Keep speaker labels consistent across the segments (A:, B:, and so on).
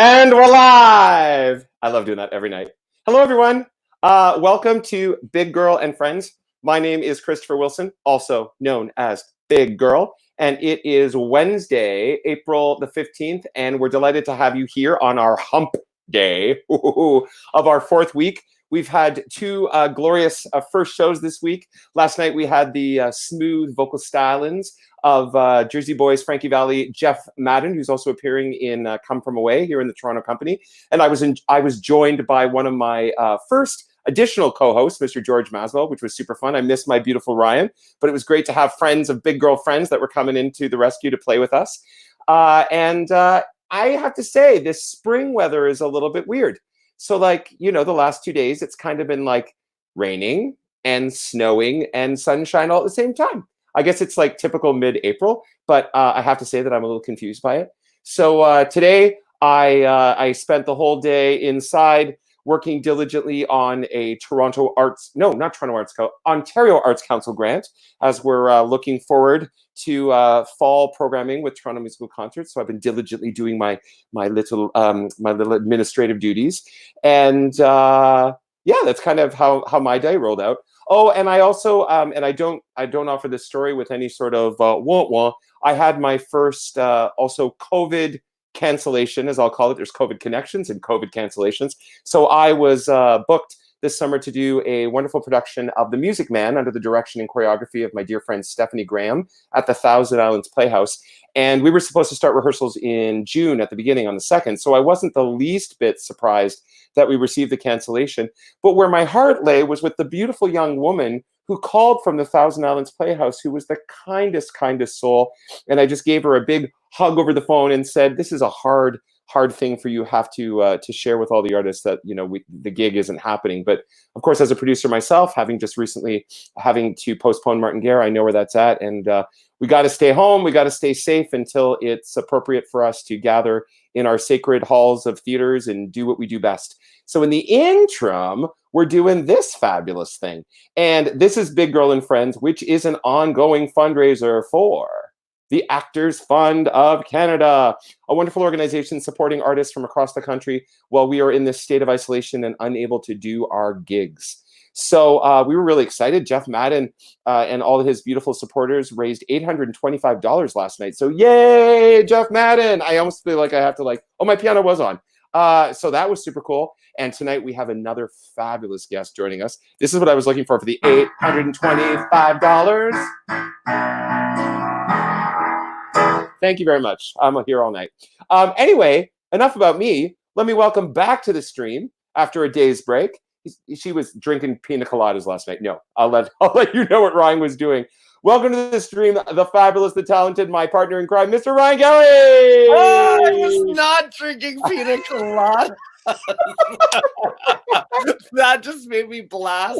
A: And we're live! I love doing that every night. Hello, everyone. Welcome to Big Girl and Friends. My name is Christopher Wilson, also known as Big Girl, and it is Wednesday, April the 15th, and we're delighted to have you here on our hump day of our fourth week. We've had two glorious first shows this week. Last night we had the smooth vocal stylings of Jersey Boys, Frankie Valli, Jeff Madden, who's also appearing in Come From Away here in the Toronto Company. And I was joined by one of my first additional co-hosts, Mr. George Maslow, which was super fun. I missed my beautiful Ryan, but it was great to have friends of Big Girl Friends that were coming into the rescue to play with us. I have to say, this spring weather is a little bit weird. So like, the last 2 days, it's kind of been like raining and snowing and sunshine all at the same time. I guess it's like typical mid-April, but I have to say that I'm a little confused by it. So today I spent the whole day inside working diligently on a Ontario Arts Council grant, as we're looking forward to fall programming with Toronto Musical Concerts. So I've been diligently doing my little administrative duties, and that's kind of how my day rolled out. Oh, and I also and I don't offer this story with any sort of wah-wah. I had my first also COVID cancellation, as I'll call it. There's COVID connections and COVID cancellations. So I was booked this summer to do a wonderful production of The Music Man under the direction and choreography of my dear friend Stephanie Graham at the Thousand Islands Playhouse. And we were supposed to start rehearsals in June at the beginning on the 2nd. So I wasn't the least bit surprised that we received the cancellation. But where my heart lay was with the beautiful young woman who called from the Thousand Islands Playhouse, who was the kindest soul. And I just gave her a big hug over the phone and said, this is a hard thing for you have to share with all the artists that, the gig isn't happening. But of course, as a producer myself, having just recently having to postpone Martin Guerre, I know where that's at. And we got to stay home. We got to stay safe until it's appropriate for us to gather in our sacred halls of theaters and do what we do best. So in the interim, we're doing this fabulous thing. And this is Big Girl and Friends, which is an ongoing fundraiser for the Actors Fund of Canada, a wonderful organization supporting artists from across the country while we are in this state of isolation and unable to do our gigs. So we were really excited. Jeff Madden and all of his beautiful supporters raised $825 last night. So yay, Jeff Madden. I almost feel like I have to my piano was on. So that was super cool. And tonight we have another fabulous guest joining us. This is what I was looking for the $825. Thank you very much. I'm here all night. Anyway, enough about me. Let me welcome back to the stream after a day's break. She was drinking pina coladas last night. No, I'll let you know what Ryan was doing. Welcome to the stream, the fabulous, the talented, my partner in crime, Mr. Ryan Kelly.
B: Oh, I was not drinking pina colada. That just made me laugh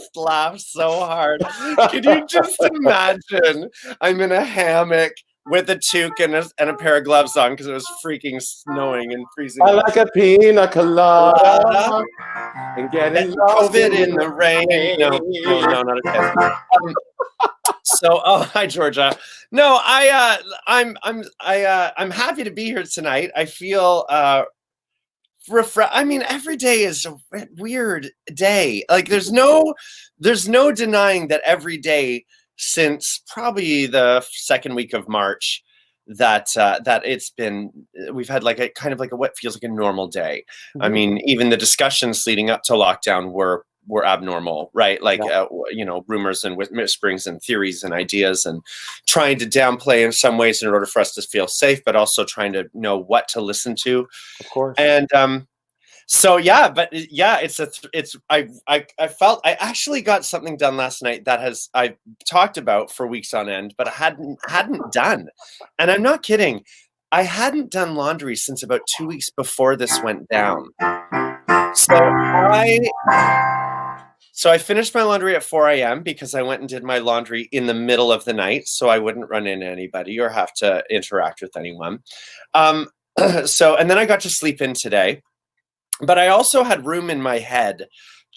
B: so hard. Can you just imagine? I'm in a hammock with a toque and a pair of gloves on because it was freaking snowing and freezing.
A: I like a pina colada and getting
B: COVID in the rain. No, not a test. So, hi Georgia. No, I'm happy to be here tonight. I feel I mean, every day is a weird day. Like there's no denying that every day since probably the second week of March that we've had like a kind of like what feels like a normal day. Mm-hmm. I mean, even the discussions leading up to lockdown were abnormal, right? Like, rumors and whisperings and theories and ideas and trying to downplay in some ways in order for us to feel safe, but also trying to know what to listen to.
A: Of course.
B: And, I felt I actually got something done last night that I talked about for weeks on end, but I hadn't done. And I'm not kidding. I hadn't done laundry since about 2 weeks before this went down. So I finished my laundry at 4 a.m. because I went and did my laundry in the middle of the night so I wouldn't run into anybody or have to interact with anyone. And then I got to sleep in today. But I also had room in my head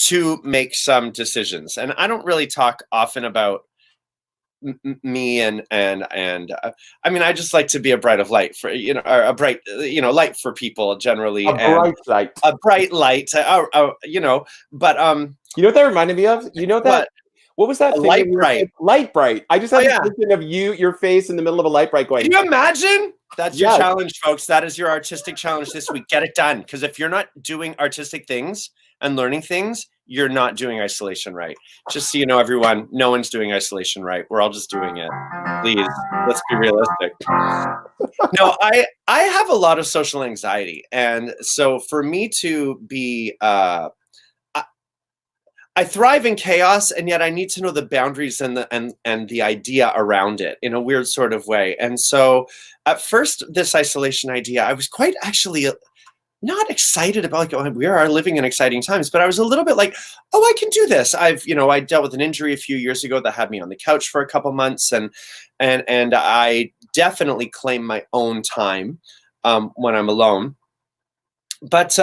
B: to make some decisions. And I don't really talk often about me and I mean, I just like to be a bright of light for, or a bright, light for people generally.
A: A bright light.
B: A bright light, but
A: you know what that reminded me of? You know that what was that thing?
B: Light bright.
A: Light bright. I just have
B: this
A: vision of your face in the middle of a light bright going.
B: Can you imagine? That's your challenge, folks. That is your artistic challenge this week. Get it done. Because if you're not doing artistic things and learning things, you're not doing isolation right. Just so you know, everyone, no one's doing isolation right. We're all just doing it. Please, let's be realistic. No, I have a lot of social anxiety. And so for me to be I thrive in chaos, and yet I need to know the boundaries and the idea around it in a weird sort of way. And so at first, this isolation idea, I was quite actually not excited about, like, we are living in exciting times, but I was a little bit like, oh, I can do this. I dealt with an injury a few years ago that had me on the couch for a couple months, and I definitely claim my own time when I'm alone. But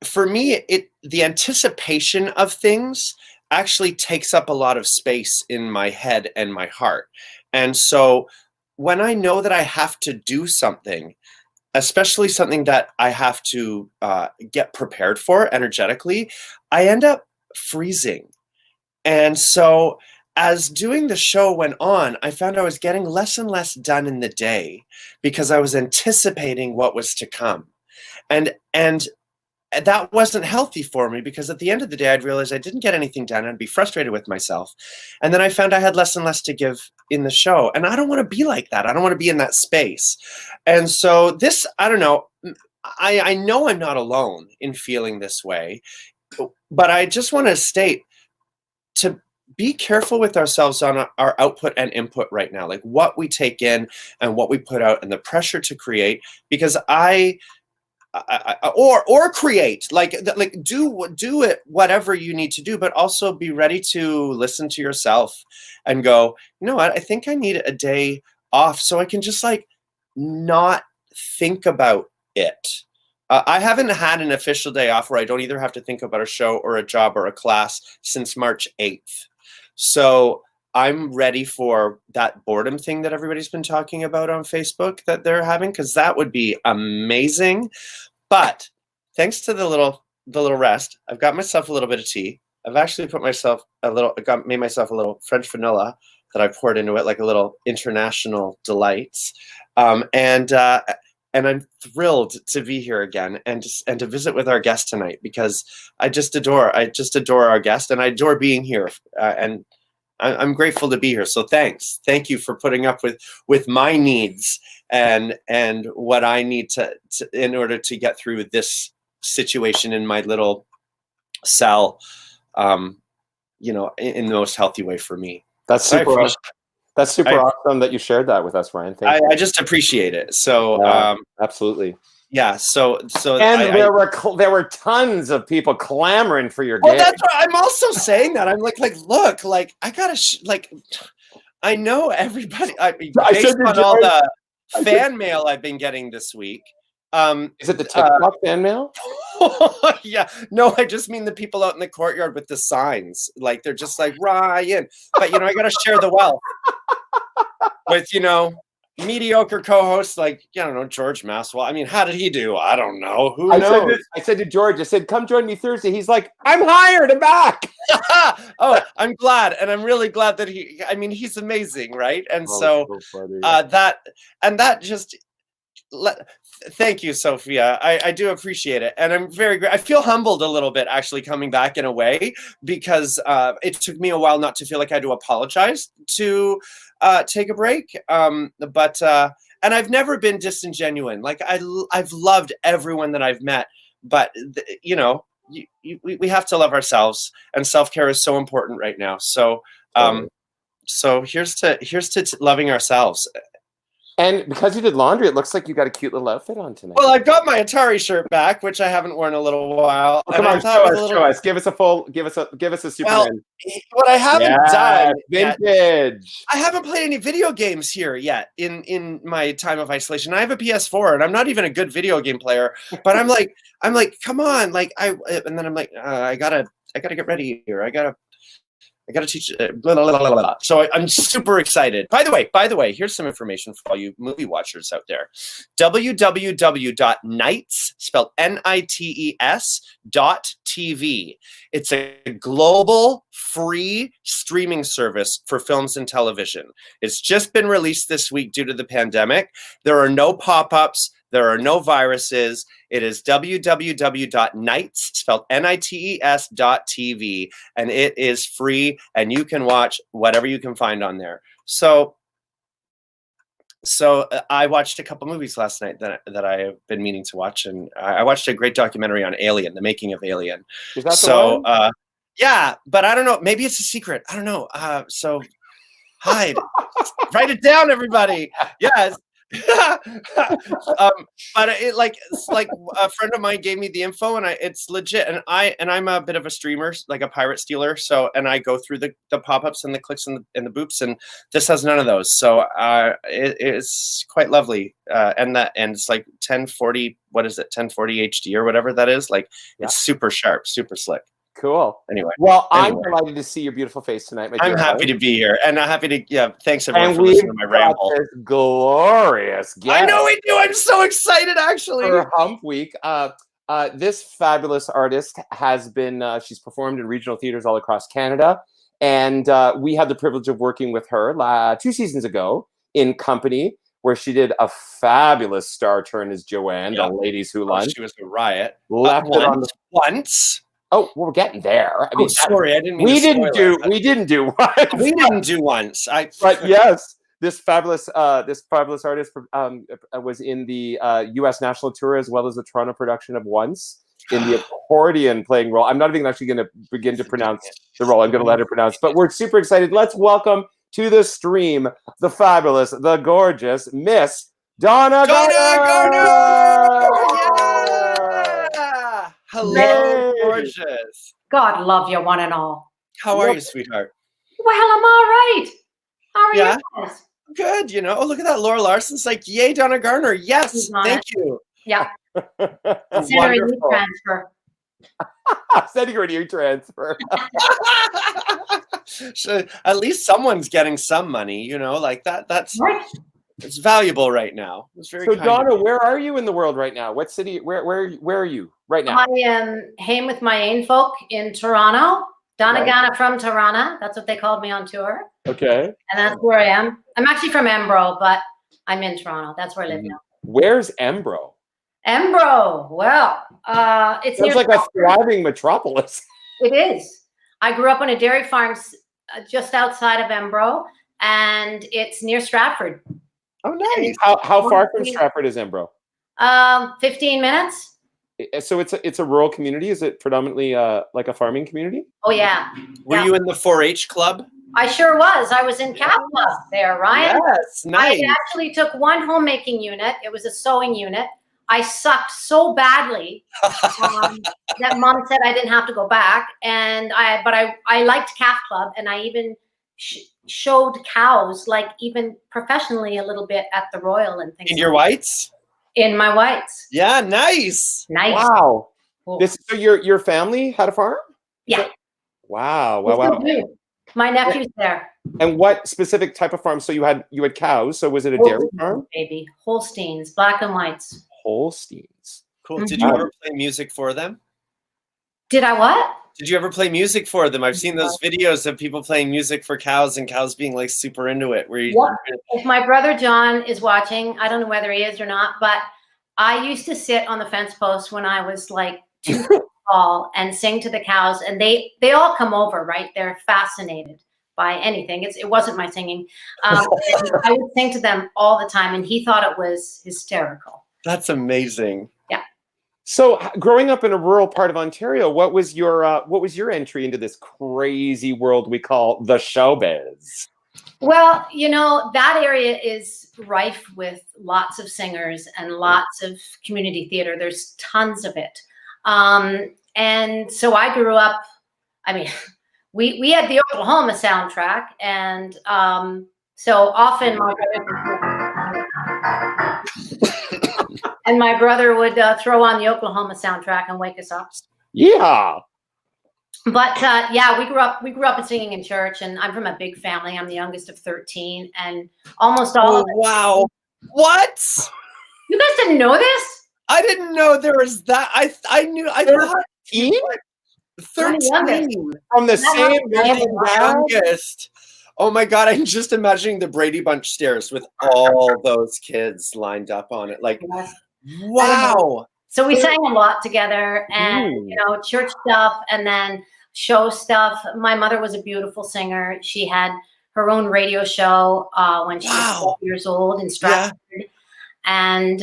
B: for me, the anticipation of things actually takes up a lot of space in my head and my heart. And so when I know that I have to do something, especially something that I have to get prepared for energetically, I end up freezing. And so as doing the show went on, I found I was getting less and less done in the day because I was anticipating what was to come. And that wasn't healthy for me, because at the end of the day, I'd realize I didn't get anything done. I'd be frustrated with myself. And then I found I had less and less to give in the show. And I don't want to be like that. I don't want to be in that space. And so this, I don't know, I know I'm not alone in feeling this way, but I just want to state to be careful with ourselves on our output and input right now, like what we take in and what we put out and the pressure to create, because or create, like do it, whatever you need to do, but also be ready to listen to yourself and go, you know what, I think I need a day off so I can just like not think about it. I haven't had an official day off where I don't either have to think about a show or a job or a class since March 8th. So I'm ready for that boredom thing that everybody's been talking about on Facebook that they're having, because that would be amazing. But thanks to the little rest, I've got myself a little bit of tea. I've actually made myself a little French vanilla that I poured into it, like a little international delights. And I'm thrilled to be here again and to visit with our guest tonight, because I just adore our guest, and I adore being here. And I'm grateful to be here. So thank you for putting up with my needs and what I need to in order to get through this situation in my little cell, in the most healthy way for me.
A: That's super awesome. That's super awesome that you shared that with us, Ryan. Thank you.
B: I just appreciate it. So
A: absolutely.
B: Yeah. So
A: and there were tons of people clamoring for your game.
B: That's what I'm also saying. That I'm like, look, like I gotta I know everybody. Based on all the fan mail I've been getting this week.
A: Is it the TikTok fan mail?
B: Yeah. No, I just mean the people out in the courtyard with the signs. Like they're just like, Ryan. But I gotta share the wealth with mediocre co-hosts like, George Maxwell. I mean, how did he do? I don't know. Who knows?
A: I said to George, I said, come join me Thursday. He's like, I'm hired. I'm back.
B: Oh, I'm glad. And I'm really glad that he's amazing. Right. And thank you, Sophia. I do appreciate it. And I'm very I feel humbled a little bit actually coming back in a way, because it took me a while not to feel like I had to apologize to take a break. But and I've never been disingenuous. Like I've loved everyone that I've met, but we have to love ourselves, and self-care is so important right now. So so here's to loving ourselves.
A: And because you did laundry, it looks like you got a cute little outfit on tonight.
B: Well, I've got my Atari shirt back, which I haven't worn in a little while.
A: Oh, come on, show us. Give us a Superman.
B: Well, what I haven't done
A: vintage.
B: I haven't played any video games here yet in my time of isolation. I have a PS4, and I'm not even a good video game player. But I'm like, and then I'm like, I gotta get ready here. I got to teach. Blah, blah, blah, blah, blah. So I'm super excited. By the way, here's some information for all you movie watchers out there. www.nites, spelled NITES.TV. It's a global free streaming service for films and television. It's just been released this week due to the pandemic. There are no pop-ups. There are no viruses. It is www.nites, spelled NITES.TV, and it is free, and you can watch whatever you can find on there. So I watched a couple movies last night that I have been meaning to watch, and I watched a great documentary on Alien, the making of Alien.
A: Is that the one?
B: Yeah, but I don't know. Maybe it's a secret. I don't know. So hide. Write it down, everybody. Yes. But it's like a friend of mine gave me the info, and it's legit. And I'm a bit of a streamer, like a pirate stealer. So, and I go through the pop-ups and the clicks and the boops, and this has none of those. So it's quite lovely. And it's like 1040. What is it? 1040 HD or whatever that is. Like it's super sharp, super slick.
A: Cool.
B: Anyway,
A: I'm delighted to see your beautiful face tonight.
B: I'm happy to be here, and I'm happy to. Yeah, thanks everyone for listening to my ramble.
A: This glorious guest.
B: I know we do. I'm so excited, actually.
A: For Hump Week, this fabulous artist has been. She's performed in regional theaters all across Canada, and we had the privilege of working with her 2 seasons ago in Company, where she did a fabulous star turn as Joanne, the ladies who lunch.
B: She was a riot.
A: Left it on the
B: once.
A: Oh, we're getting there. I mean,
B: sorry, I didn't mean
A: we didn't do once. We didn't do once. But yes, this fabulous artist was in the U.S. national tour as well as the Toronto production of Once in the accordion playing role. I'm not even actually going to begin to pronounce the role. I'm going to let her pronounce. But we're super excited. Let's welcome to the stream the fabulous, the gorgeous Miss Donna Garner.
B: Yeah! Hello, gorgeous.
C: God love you, one and all.
B: How are you, sweetheart?
C: Well, I'm all right. How are you guys?
B: Good, you know. Oh, look at that. Laura Larson's like, yay, Donna Garner. Yes, thank you.
C: Yeah. Considering you transfer.
A: Sending her to transfer.
B: So at least someone's getting some money, you know, like that. That's
C: right.
B: It's valuable right now. It's very
A: so, Donna, where are you in the world right now? What city? Where are you right now?
C: I am home with my own folk in Toronto. Donna Garner from Toronto. That's what they called me on tour.
A: Okay.
C: And that's where I am. I'm actually from Embro, but I'm in Toronto. That's where I live now.
A: Where's Embro?
C: Embro. Well, it's
A: sounds like a thriving metropolis.
C: It is. I grew up on a dairy farm just outside of Embro, and it's near Stratford.
A: Oh, nice. How far from Stratford is Embro?
C: 15 minutes.
A: So it's a rural community. Is it predominantly like a farming community?
C: Oh yeah.
B: Were you in the 4-H club?
C: I sure was. I was in Cat Club there, Ryan.
B: Yes, nice.
C: I actually took one homemaking unit. It was a sewing unit. I sucked so badly that Mom said I didn't have to go back. And I liked Calf Club, and I even showed cows, like even professionally a little bit at the Royal and things.
B: In your whites?
C: In my whites.
B: Yeah, nice.
C: Nice.
A: Wow. Cool. So your family had a farm?
C: Yeah.
A: Wow.
C: My nephew's there.
A: And what specific type of farm? So you had cows. So was it a dairy farm?
C: Baby, Holsteins, black and whites.
A: Holsteins.
B: Cool. Did you ever play music for them?
C: Did I what?
B: Did you ever play music for them? I've seen those videos of people playing music for cows and cows being like super into it.
C: If my brother John is watching, I don't know whether he is or not, but I used to sit on the fence post when I was like 2 feet tall and sing to the cows, and they all come over, right? They're fascinated by anything. It wasn't my singing. I would sing to them all the time, and he thought it was hysterical.
B: That's amazing.
C: Yeah.
A: So, growing up in a rural part of Ontario, what was your entry into this crazy world we call the showbiz?
C: Well, you know, that area is rife with lots of singers and lots of community theater. There's tons of it. And so I grew up, I mean, we had the Oklahoma soundtrack, and so often my brother would throw on the Oklahoma soundtrack and wake us up.
A: Yeah.
C: But yeah, we grew up singing in church, and I'm from a big family. I'm the youngest of 13, and almost all of us.
B: Wow. What?
C: You guys didn't know this?
B: I didn't know there was that. I knew. I thought
A: 13?
B: 13
A: From the same
B: youngest. Oh my God! I'm just imagining the Brady Bunch stairs with all those kids lined up on it. Like, wow.
C: So we sang a lot together, and church stuff, and then show stuff. My mother was a beautiful singer. She had her own radio show when she was 12 years old in Stratford. Yeah. And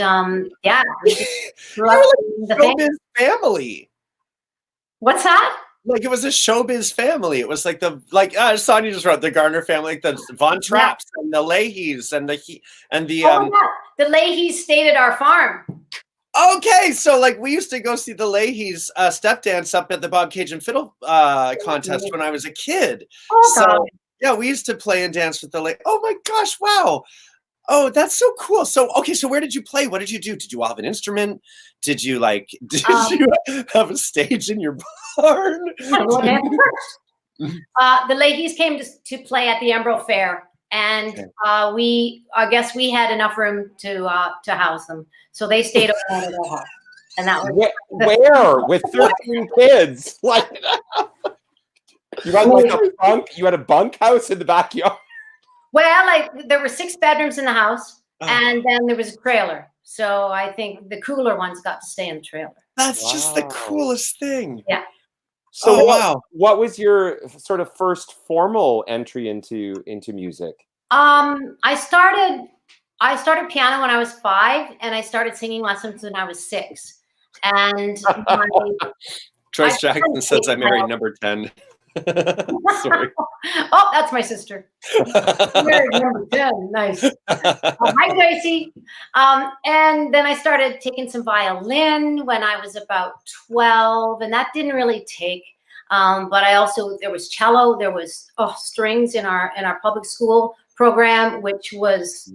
C: we just grew up in the
B: showbiz family.
C: What's that?
B: Like, it was a showbiz family. It was like Sonia just wrote the Garner family, like the Von Trapps and the Leahys and
C: the Leahys stayed at our farm.
B: Okay, so like we used to go see the Leahys step dance up at the Bob Cage and Fiddle contest when I was a kid.
C: Oh,
B: so
C: God.
B: yeah, we used to play and dance with the Leahys. Oh my gosh, wow. Oh, that's so cool. So okay, so where did you play? What did you do? Did you all have an instrument? Did you you have a stage in your barn?
C: The Leahys came to play at the Embro Fair. And I guess we had enough room to house them, so they stayed over at our house, and that was
A: where with 13 kids. Like, you had like a bunk. You had a bunkhouse in the backyard.
C: Well, like there were 6 bedrooms in the house, and then there was a trailer. So I think the cooler ones got to stay in the trailer.
B: That's just the coolest thing.
C: Yeah.
A: So what was your sort of first formal entry into music?
C: I started piano when I was 5, and I started singing lessons when I was 6. And
B: Joyce Jackson says I married number 10. Sorry.
C: Oh, that's my sister. Married number 10. Nice. Hi, Gracie. And then I started taking some violin when I was about 12, and that didn't really take. But there was cello, there was strings in our public school program, which was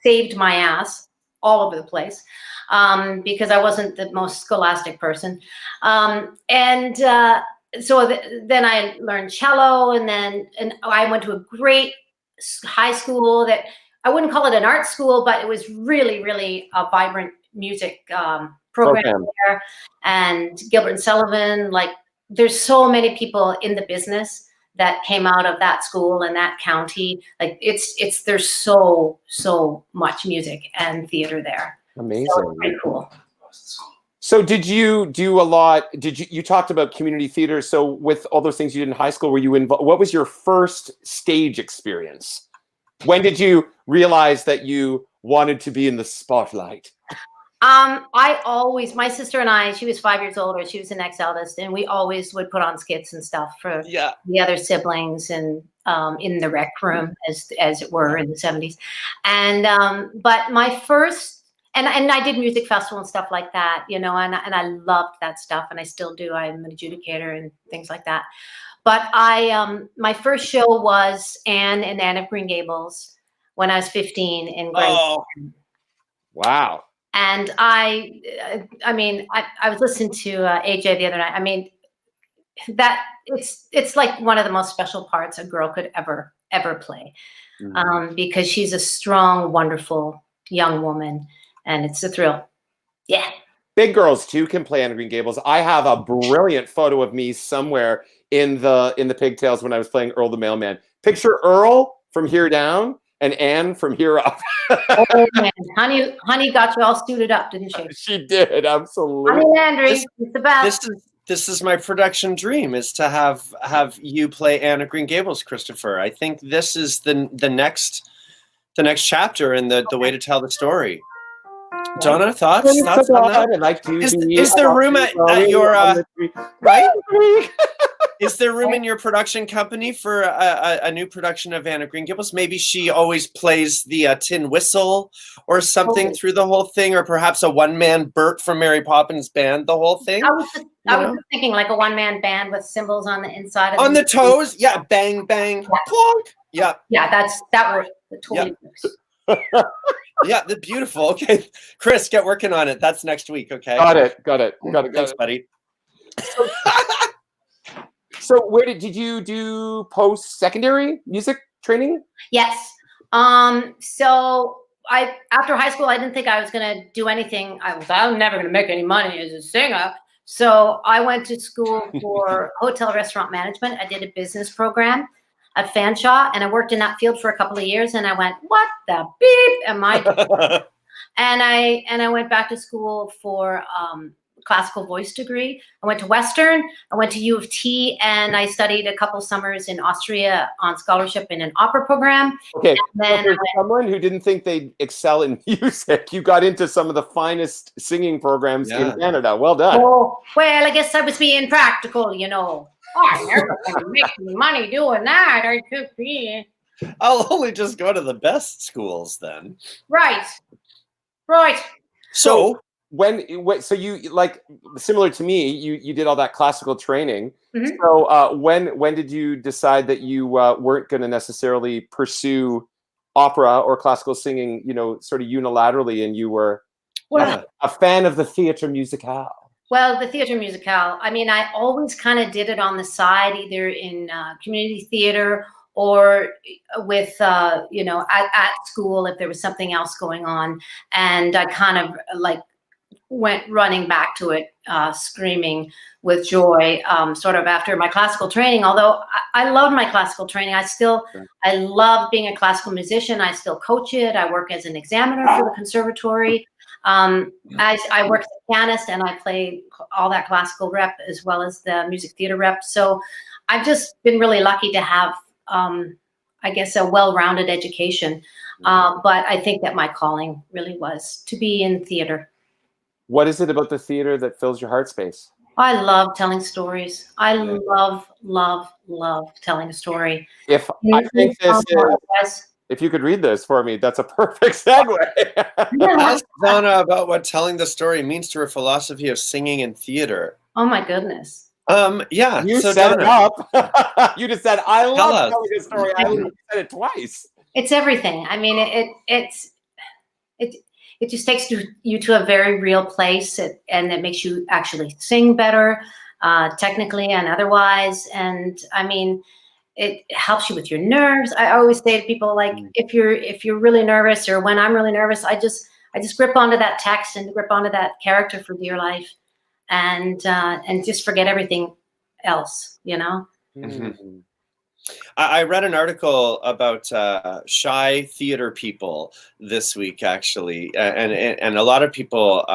C: saved my ass all over the place because I wasn't the most scholastic person. So then I learned cello, and I went to a great high school that I wouldn't call it an art school, but it was really, really a vibrant music program there. And Gilbert and Sullivan, like there's so many people in the business that came out of that school and that county. Like there's so much music and theater there.
A: Amazing.
C: So it's pretty cool.
A: So did you do a lot? You talked about community theater. So with all those things you did in high school, were you involved? What was your first stage experience? When did you realize that you wanted to be in the spotlight?
C: My sister and I, she was 5 years older. She was the next eldest, and we always would put on skits and stuff for the other siblings and in the rec room, as it were, in the 70s. And but my first. And I did music festival and stuff like that, and I loved that stuff, and I still do. I'm an adjudicator and things like that. But my first show was Anne and Anne of Green Gables when I was 15 in grade.
A: Oh, wow!
C: And I was listening to AJ the other night. I mean, that it's like one of the most special parts a girl could ever play, because she's a strong, wonderful young woman. And it's a thrill. Yeah.
A: Big girls too can play Anne of Green Gables. I have a brilliant photo of me somewhere in the pigtails when I was playing Earl the Mailman. Picture Earl from here down and Anne from here up.
C: Oh man, honey got you all suited up, didn't she?
A: She did, absolutely.
C: Honey Landry, it's the best.
B: This is my production dream, is to have you play Anne of Green Gables, Christopher. I think this is the next chapter in the way to tell the story. Donna, thoughts on that? Is there room at your right? Is there room in your production company for a new production of Anne of Green Gables? Maybe she always plays the tin whistle or something through the whole thing, or perhaps a one-man Bert from Mary Poppins band, the whole thing.
C: I was just thinking like a one-man band with cymbals on the inside of
B: on the toes. Yeah, bang bang, plonk. Yeah.
C: Yeah, that works. Totally works.
B: Yeah, they're beautiful. Okay, Chris, get working on it. That's next week. Okay.
A: Got it.
B: Thanks, buddy.
A: So where did you do post-secondary music training?
C: Yes. So after high school, I didn't think I was going to do anything. I'm never going to make any money as a singer. So I went to school for hotel restaurant management. I did a business program at Fanshawe, and I worked in that field for a couple of years. And I went, what the beep am I doing? And I went back to school for classical voice degree. I went to Western, I went to U of T, and I studied a couple summers in Austria on scholarship in an opera program.
A: Okay,
C: And then
A: so someone who didn't think they'd excel in music, you got into some of the finest singing programs in Canada. Well done.
C: Oh, well, I guess I was being practical, you know. Oh, I never gonna make any money doing that. I could be.
B: I'll only just go to the best schools then.
C: Right.
A: So so you, like, similar to me, you did all that classical training.
C: Mm-hmm.
A: So when did you decide that you weren't going to necessarily pursue opera or classical singing, you know, sort of unilaterally, and you were a fan of the theatre musicale?
C: Well, the theatre musicale, I mean, I always kind of did it on the side, either in community theatre or with, you know, at school if there was something else going on. And I kind of like went running back to it, screaming with joy, sort of after my classical training. Although I loved my classical training, I love being a classical musician. I still coach it. I work as an examiner for the conservatory. I work as a pianist, and I play all that classical rep as well as the music theater rep. So I've just been really lucky to have, I guess, a well-rounded education. But I think that my calling really was to be in theater.
A: What is it about the theater that fills your heart space?
C: I love telling stories. I love telling a story.
A: If you could read this for me, that's a perfect segue.
B: Ask Donna about what telling the story means to her philosophy of singing and theater.
C: Oh my goodness.
B: Yeah.
A: You
B: so
A: set
B: Donna,
A: it up. You just said, I love telling a story. I said it twice.
C: It's everything. I mean, it just takes you to a very real place, and it makes you actually sing better, technically and otherwise. And I mean, it helps you with your nerves. I always say to people, like, if you're really nervous, or when I'm really nervous, I just grip onto that text and grip onto that character for dear life, and just forget everything else, you know.
B: Mm-hmm. I read an article about shy theater people this week, actually, and a lot of people,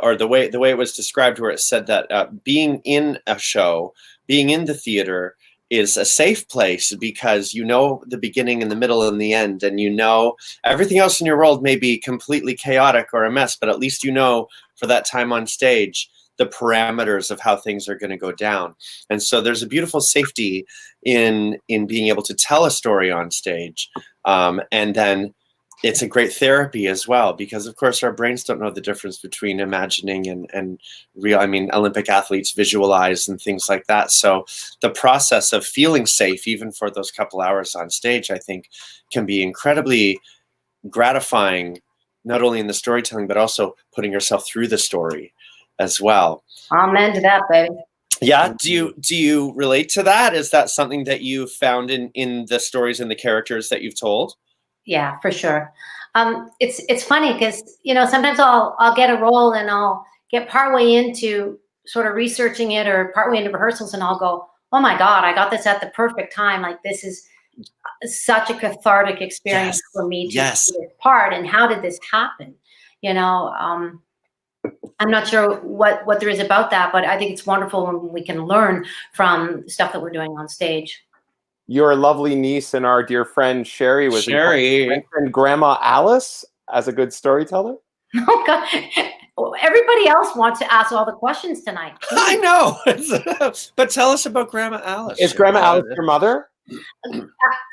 B: or the way it was described, where it said that being in a show, being in the theater, is a safe place because you know the beginning and the middle and the end, and you know everything else in your world may be completely chaotic or a mess, but at least you know for that time on stage the parameters of how things are going to go down. And so there's a beautiful safety in being able to tell a story on stage. And then it's a great therapy as well, because of course our brains don't know the difference between imagining and real. I mean, Olympic athletes visualize and things like that. So the process of feeling safe, even for those couple hours on stage, I think can be incredibly gratifying, not only in the storytelling, but also putting yourself through the story as well.
C: Amen to that, baby.
B: Yeah. Do you relate to that? Is that something that you found in the stories and the characters that you've told?
C: Yeah, for sure. It's funny because, you know, sometimes I'll get a role and I'll get partway into sort of researching it, or partway into rehearsals, and I'll go, oh my God, I got this at the perfect time. Like, this is such a cathartic experience for me to do this part. And how did this happen? You know, I'm not sure what there is about that, but I think it's wonderful when we can learn from stuff that we're doing on stage.
A: Your lovely niece and our dear friend Sherry and Grandma Alice as a good storyteller.
C: Oh God! Everybody else wants to ask all the questions tonight.
B: I know, but tell us about Grandma Alice.
A: Is Grandma Alice your mother?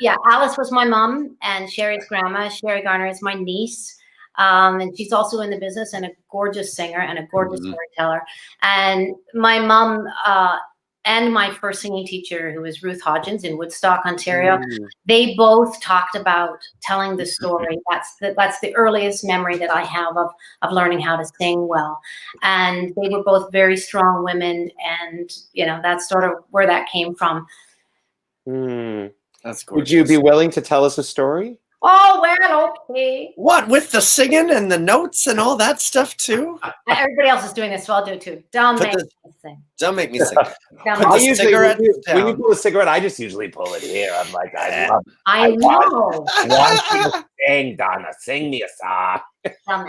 C: Yeah, Alice was my mom, and Sherry's grandma. Sherry Garner is my niece. And she's also in the business, and a gorgeous singer and a gorgeous storyteller. And my mom and my first singing teacher, who was Ruth Hodgins in Woodstock, Ontario, they both talked about telling the story. That's the earliest memory that I have of learning how to sing well. And they were both very strong women, and that's sort of where that came from.
B: That's gorgeous.
A: Would you be willing to tell us a story?
C: Oh, well, okay.
B: What, with the singing and the notes and all that stuff too?
C: Everybody else is doing this, so I'll do it too. Don't make me sing.
B: Don't make me sing.
A: I usually, when you pull a cigarette, I just usually pull it here. I'm like, I
C: know.
A: want you to sing, Donna. Sing me a song.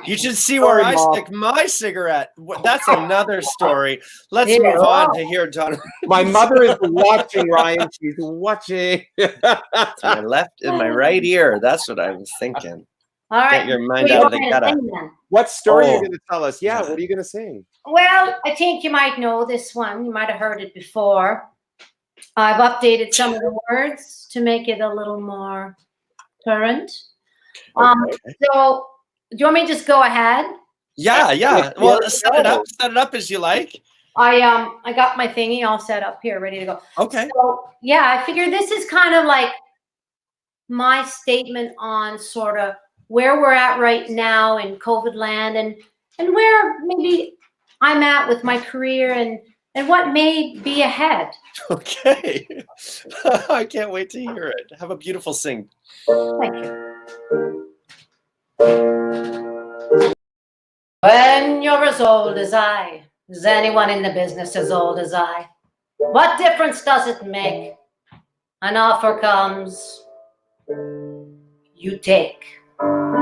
B: You should see where I stick my cigarette. That's another story. Let's move on to hear Donna.
A: My mother is watching, Ryan. She's watching.
B: It's my left and my right ear. That's what I was thinking.
C: All right.
B: Get your mind out of the gutter.
A: What story are you going to tell us? Yeah, what are you going to sing?
C: Well, I think you might know this one. You might have heard it before. I've updated some of the words to make it a little more current. So, do you want me to just go ahead?
B: Yeah. Well, set it up as you like.
C: I got my thingy all set up here, ready to go.
B: Okay.
C: So, yeah, I figure this is kind of like my statement on sort of where we're at right now in COVID land, and where maybe I'm at with my career, and what may be ahead.
B: Okay. I can't wait to hear it. Have a beautiful sing.
C: Thank you. When you're as old as I, is anyone in the business as old as I? What difference does it make? An offer comes, you take,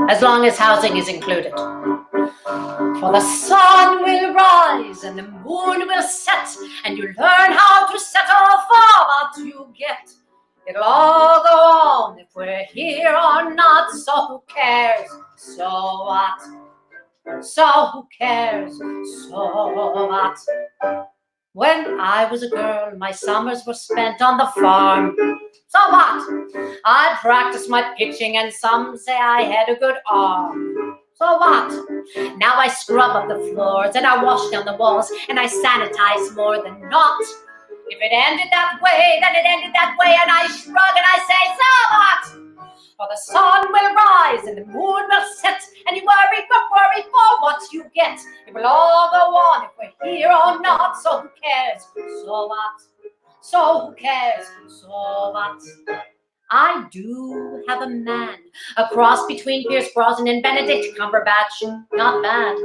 C: as long as housing is included. For the sun will rise and the moon will set, and you learn how to settle for what you get. It'll all go on if we're here or not, so who cares? So what? So who cares? So what? When I was a girl, my summers were spent on the farm. So what? I practiced my pitching, and some say I had a good arm. So what? Now I scrub up the floors, and I wash down the walls, and I sanitize more than not. If it ended that way, then it ended that way, and I shrug and I say, so what? For the sun will rise and the moon will set, and you worry for what you get. It will all go on if we're here or not, so who cares? So what? So who cares? So what? I do have a man, a cross between Pierce Brosnan and Benedict Cumberbatch, not bad.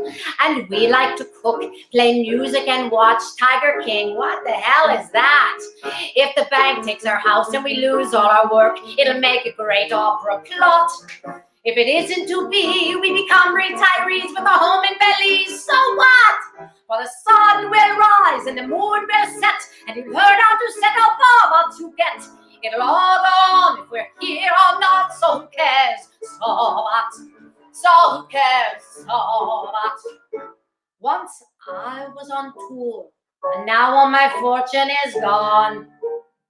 C: And we like to cook, play music, and watch Tiger King. What the hell is that? If the bank takes our house and we lose all our work, it'll make a great opera plot. If it isn't to be, we become retirees with a home in Belize. So what? For the sun will rise and the moon will set, and you learn how to settle for what you get. It'll all go on if we're here or not, so who cares? So what? So who cares? So what? Once I was on tour, and now all my fortune is gone.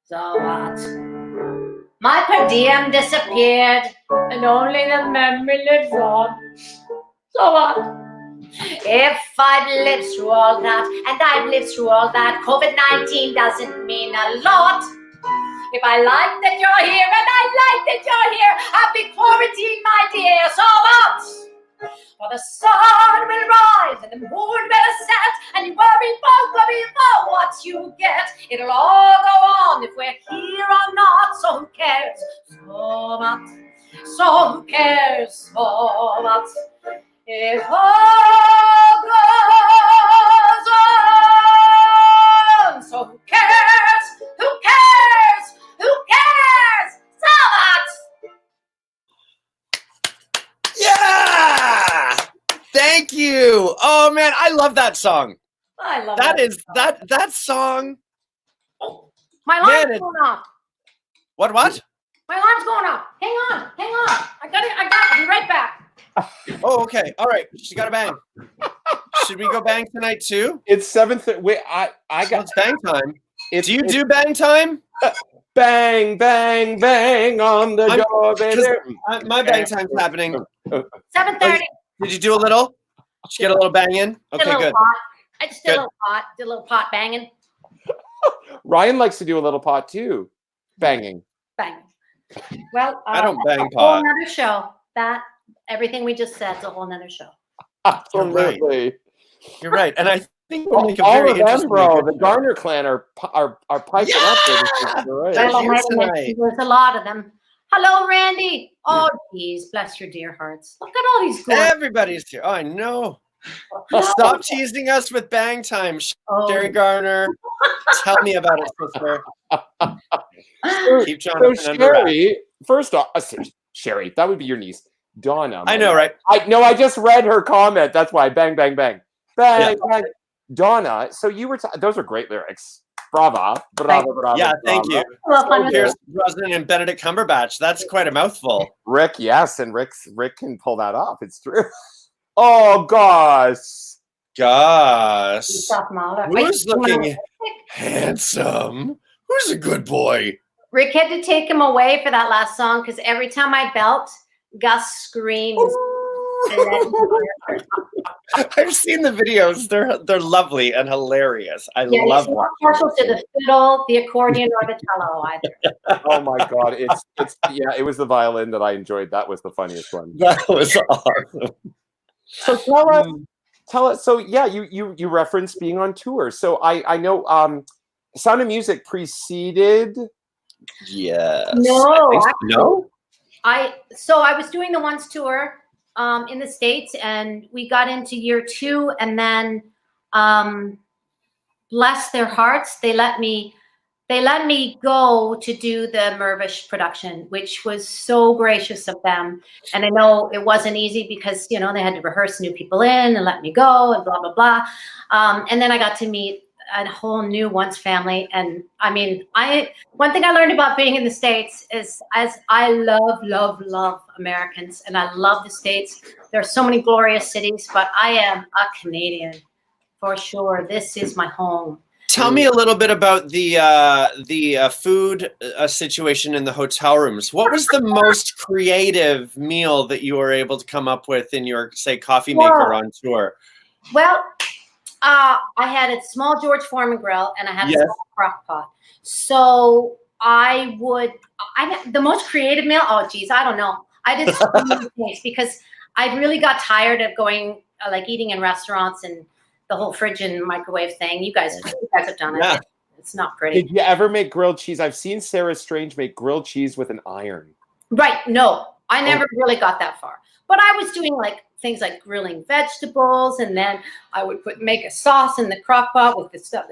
C: So what? My per diem disappeared, and only the memory lives on. So what? If I've lived through all that, and I've lived through all that, COVID-19 doesn't mean a lot. If I like that you're here, and I like that you're here, happy quarantine, my dear, so what? For the sun will rise and the moon will set, and you worry for what you get. It'll all go on if we're here or not, so who cares? So what? So who cares? So what? It all goes on, so who cares? Who cares? Who cares? So what?
B: Yeah! Thank you. Oh man, I love that song.
C: I love
B: that song.
C: My alarm's going off.
B: What?
C: My alarm's going off. Hang on. I got it. I'll be right back.
B: Oh, okay. All right. She got a bang. Should we go bang tonight too?
A: It's 7:30. Wait, I got
B: it's bang time. Do you do bang time?
A: Bang, bang, bang on the door.
B: My bang time's happening.
C: 7:30.
B: Did you do a little? Did you get a little bang in? Okay, good.
C: I just did a little pot. Did a little pot banging.
A: Ryan likes to do a little pot too. Banging.
C: Bang. Well,
B: I don't bang
C: a whole
B: pot.
C: nother show. That everything we just said is a whole nother show.
A: Absolutely.
B: You're right. And I think we'll make a
A: All
B: very
A: of them,
B: interesting
A: bro. The
B: show.
A: Garner clan are piping up.
B: Yeah!
A: Right.
B: There's
C: Well,
B: you
C: wait a minute,
B: tonight.
C: there's a lot of them. Hello, Randy. Oh, geez, bless your dear hearts. Look at all these gorgeous.
B: Everybody's here. Oh, I know. Stop teasing us with bang time, Sherry Garner. Tell me about it, sister. Keep Jonathan
A: So
B: under wraps.
A: Sherry, first off, Sherry, that would be your niece, Donna.
B: I know, right?
A: I just read her comment. That's why. Bang, bang, bang, bang, bang. Donna. So you were. Those are great lyrics. Brava, brava, brava.
B: Yeah, thank
A: brava.
B: you.
C: Well, fun with
B: Pierce Brosnan and Benedict Cumberbatch. That's quite a mouthful.
A: Rick, yes, and Rick can pull that off. It's true. Oh gosh.
B: Gosh.
C: Mahler.
B: Who's looking handsome? Who's a good boy?
C: Rick had to take him away for that last song because every time I belt, Gus screams.
B: I've seen the videos. They're lovely and hilarious. I love
C: them.
B: them.
C: Partial to the fiddle, the accordion, or the cello either.
A: Oh my God! It's yeah. It was the violin that I enjoyed. That was the funniest one.
B: That was awesome.
A: So tell us. So yeah, you referenced being on tour. So I know Sound of Music preceded.
B: Yes.
C: No. I was doing the Once tour in the States, and we got into year 2, and then bless their hearts, they let me go to do the Mirvish production, which was so gracious of them. And I know it wasn't easy because, they had to rehearse new people in and let me go and blah, blah, blah. And then I got to meet a whole new Once family. And I mean, one thing I learned about being in the States is as I love Americans, and I love the States. There are so many glorious cities, but I am a Canadian for sure. This is my home.
B: Tell me a little bit about the food situation in the hotel rooms. What was the most creative meal that you were able to come up with in your, say, coffee maker on tour?
C: Well, I had a small George Foreman grill, and I had a small crock pot. So the most creative meal, oh geez, I don't know. I did so many things because I really got tired of going, like eating in restaurants and the whole fridge and microwave thing. You guys have done it. It's not pretty.
A: Did you ever make grilled cheese? I've seen Sarah Strange make grilled cheese with an iron.
C: Right. No, I never really got that far. But I was doing things like grilling vegetables, and then I would make a sauce in the crock pot with the stuff.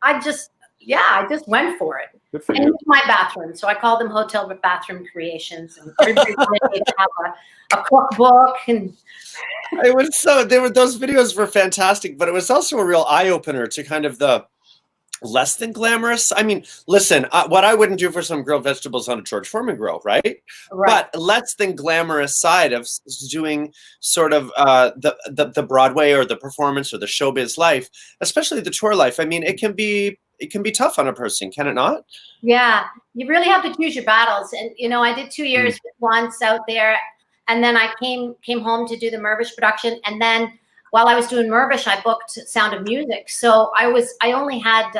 C: I just went for it.
A: Good for
C: and
A: you.
C: it's my bathroom, so I call them hotel bathroom creations. And everybody wanted to have a cookbook, and
B: it was those videos were fantastic, but it was also a real eye opener to kind of the less than glamorous. I mean, listen, what I wouldn't do for some grilled vegetables on a George Foreman grill, right? But less than glamorous side of doing sort of the Broadway or the performance or the showbiz life, especially the tour life. I mean, it can be tough on a person, can it not?
C: Yeah, you really have to choose your battles. And I did 2 years Once out there, and then I came home to do the Mirvish production, and then while I was doing Mirvish, I booked Sound of Music. So I only had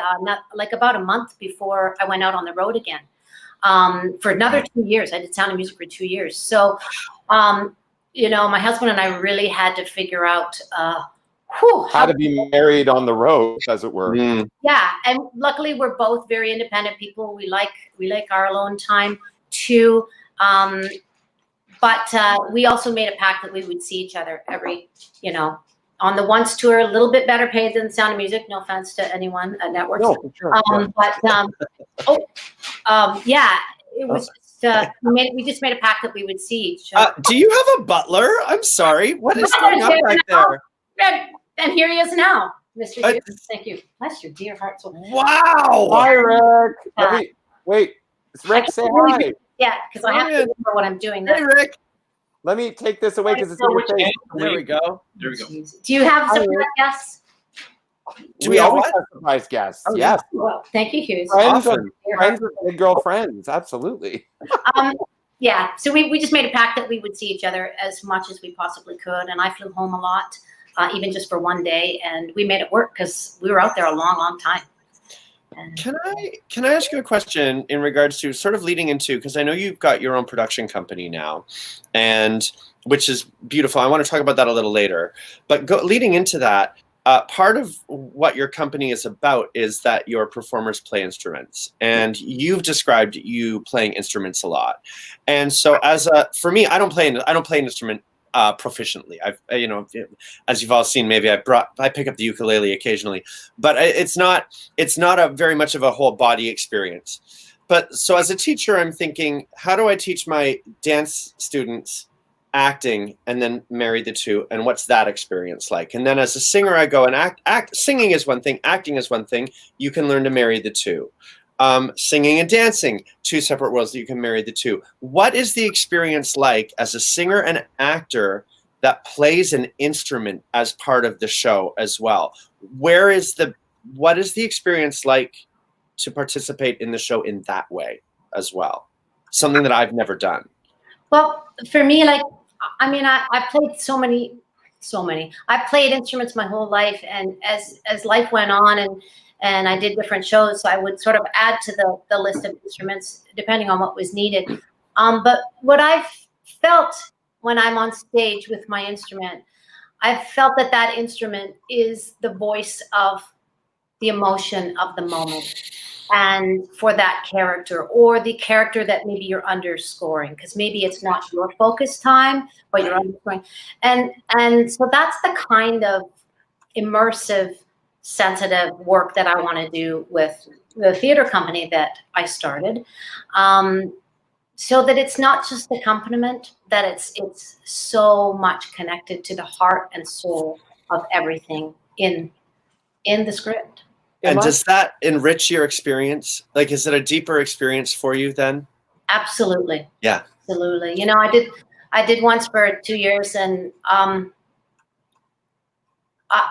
C: about a month before I went out on the road again. For another 2 years, I did Sound of Music for 2 years. So, my husband and I really had to figure out how
A: to be married on the road, as it were.
C: Yeah, and luckily we're both very independent people. We like our alone time too. But we also made a pact that we would see each other every, on the Once tour, a little bit better paid than Sound of Music. No offense to anyone at Networks.
A: No, for sure.
C: It was just, we just made a pact that we would see each other.
B: Do you have a butler? I'm sorry. What is going on right there?
C: And here he is now, Mr. Hughes. Thank you. Bless your dear heart.
B: Wow.
A: Hi, Rick. Wait. It's Rick. Say hi.
C: Yeah, because I have to remember what I'm doing.
B: Hey, Rick.
A: Let me take this away because it's in your face.
B: There we go.
C: Do you have some guests?
A: Do we always have surprise guests? Yes.
C: Well, thank you, Hughes.
A: Friends of big girl friends. Absolutely.
C: Yeah. So we just made a pact that we would see each other as much as we possibly could. And I flew home a lot, even just for one day. And we made it work because we were out there a long, long time.
B: Can I ask you a question in regards to sort of leading into, because I know you've got your own production company now, and which is beautiful. I want to talk about that a little later. But leading into that, part of what your company is about is that your performers play instruments, and you've described you playing instruments a lot. And so, for me, I don't play an instrument proficiently. As you've all seen, maybe I pick up the ukulele occasionally, but it's not a very much of a whole body experience. But so as a teacher, I'm thinking, how do I teach my dance students acting and then marry the two, and what's that experience like? And then as a singer, I go and singing is one thing, acting is one thing. You can learn to marry the two. Singing and dancing, two separate worlds that you can marry the two. What is the experience like as a singer and actor that plays an instrument as part of the show as well? What is the experience like to participate in the show in that way as well? Something that I've never done.
C: Well, for me, like, I mean, I played so many. I played instruments my whole life, and as life went on and I did different shows, so I would sort of add to the list of instruments depending on what was needed. But what I've felt when I'm on stage with my instrument, I've felt that instrument is the voice of the emotion of the moment, and for that character, or the character that maybe you're underscoring, because maybe it's not your focus time, but you're underscoring. And so that's the kind of immersive, sensitive work that I want to do with the theater company that I started, so that it's not just accompaniment, that it's so much connected to the heart and soul of everything in the script.
B: And does that enrich your experience? Like, is it a deeper experience for you then?
C: Absolutely.
B: Yeah.
C: Absolutely. You know, I did once for 2 years, and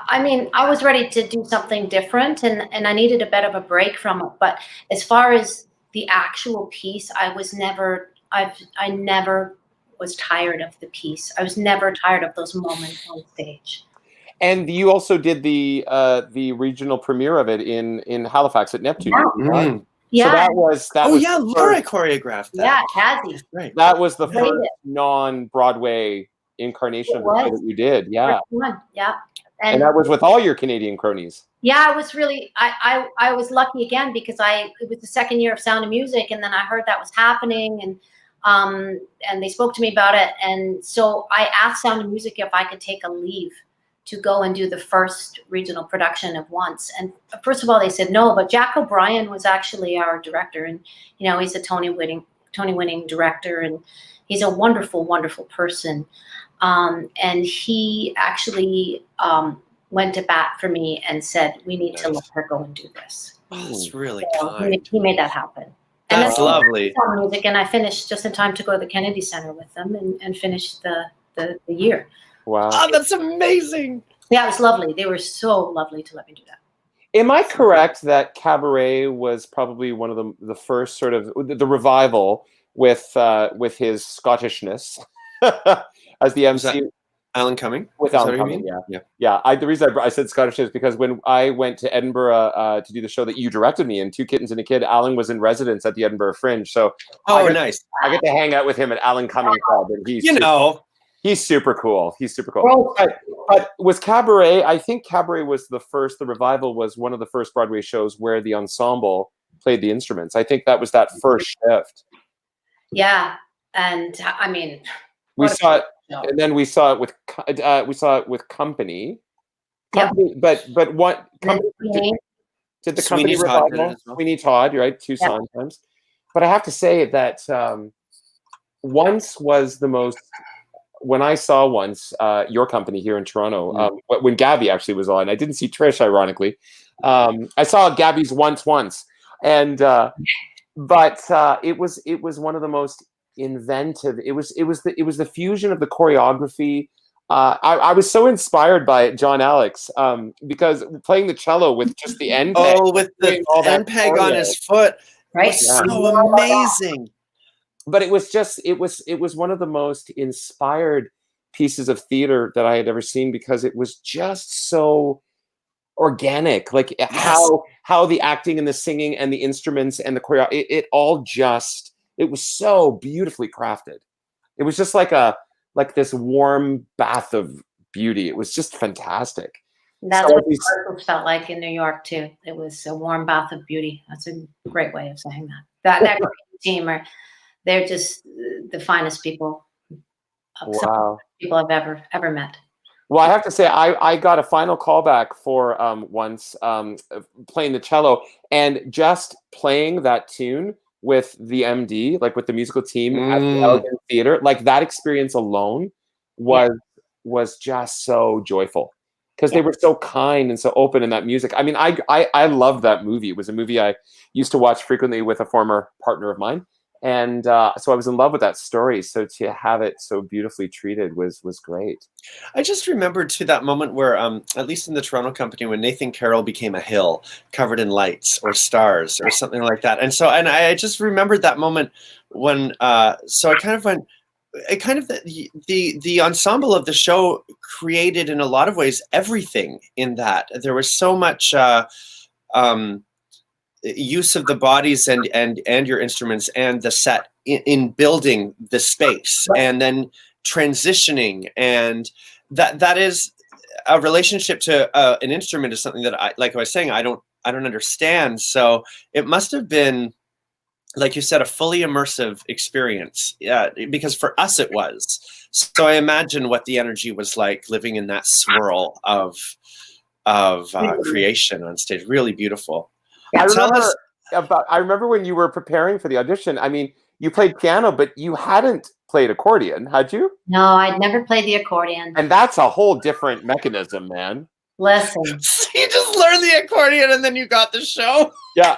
C: I mean, I was ready to do something different, and I needed a bit of a break from it. But as far as the actual piece, I never was tired of the piece. I was never tired of those moments on stage.
A: And you also did the regional premiere of it in Halifax at Neptune.
C: Yeah.
B: Mm.
C: Yeah.
A: So that was
B: yeah, Laura choreographed that.
C: Yeah, Cassie.
B: Right.
A: That was the
C: Played
A: first
C: it.
A: non-Broadway incarnation
C: It
A: of the play
C: was.
A: that you did. Yeah.
C: First one. Yeah.
A: And that was with all your Canadian cronies.
C: Yeah, I was really, I was lucky again, because it was the second year of Sound of Music, and then I heard that was happening, and they spoke to me about it, and so I asked Sound of Music if I could take a leave to go and do the first regional production of Once. And first of all, they said no, but Jack O'Brien was actually our director, and you know, he's a Tony-winning director, and he's a wonderful, wonderful person. And he actually went to bat for me and said, we need to let her go and do this.
B: Oh, that's really
C: So
B: kind.
C: he made that happen.
B: That's
C: then
B: lovely.
C: Sound of Music, and I finished just in time to go to the Kennedy Center with them and finish the year.
A: Wow.
B: Oh, that's amazing.
C: Yeah, it was lovely. They were so lovely to let me do that.
A: Am I correct that Cabaret was probably one of the first sort of the revival with his Scottishness as the MC?
B: Alan Cumming?
A: With Alan Cumming, yeah. The reason I said Scottish is because when I went to Edinburgh to do the show that you directed me in, Two Kittens and a Kid, Alan was in residence at the Edinburgh Fringe. So
B: nice.
A: I get to hang out with him at Alan Cumming Club, and he's super cool. He's super cool. But was Cabaret, I think Cabaret was the revival was one of the first Broadway shows where the ensemble played the instruments. I think that was that first shift.
C: Yeah. And I mean,
A: we saw it, and then we saw it with Company. Company, but what Company did the Company revival? Sweeney Todd, right? Two Sondheims. But I have to say that Once was the most. When I saw Once your company here in Toronto, when Gabby actually was on, I didn't see Trish, ironically. I saw Gabby's Once, and but it was one of the most inventive. It was the fusion of the choreography. I was so inspired by it, John Alex, because playing the cello with just the end peg.
B: Oh, with the end peg on his foot.
C: Right.
B: So amazing.
A: But it was one of the most inspired pieces of theater that I had ever seen, because it was just so organic, like how the acting and the singing and the instruments and the choreo, it all just, it was so beautifully crafted. It was just like this warm bath of beauty. It was just fantastic.
C: That's
A: So
C: what it felt like in New York too. It was a warm bath of beauty. That's a great way of saying that. That team they're just the finest people.
A: Wow.
C: People I've ever met.
A: Well, I have to say, I got a final callback for once playing the cello, and just playing that tune with the MD, like with the musical team at the Elegant Theater, like that experience alone was just so joyful, because they were so kind and so open in that music. I mean, I love that movie. It was a movie I used to watch frequently with a former partner of mine. And so I was in love with that story. So to have it so beautifully treated was great.
B: I just remembered to that moment where, at least in the Toronto company, when Nathan Carroll became a hill covered in lights or stars or something like that. And I just remembered that moment when, so I kind of went, the ensemble of the show created in a lot of ways everything in that. There was so much use of the bodies and your instruments and the set in building the space, and then transitioning, and that is a relationship to an instrument is something that like I was saying, I don't understand. So it must have been, like you said, a fully immersive experience. Yeah, because for us it was. So I imagine what the energy was like living in that swirl of creation on stage. Really beautiful.
A: I remember when you were preparing for the audition. I mean, you played piano, but you hadn't played accordion, had you?
C: No, I'd never played the accordion.
A: And that's a whole different mechanism, man.
C: Listen.
B: So you just learned the accordion and then you got the show?
A: Yeah.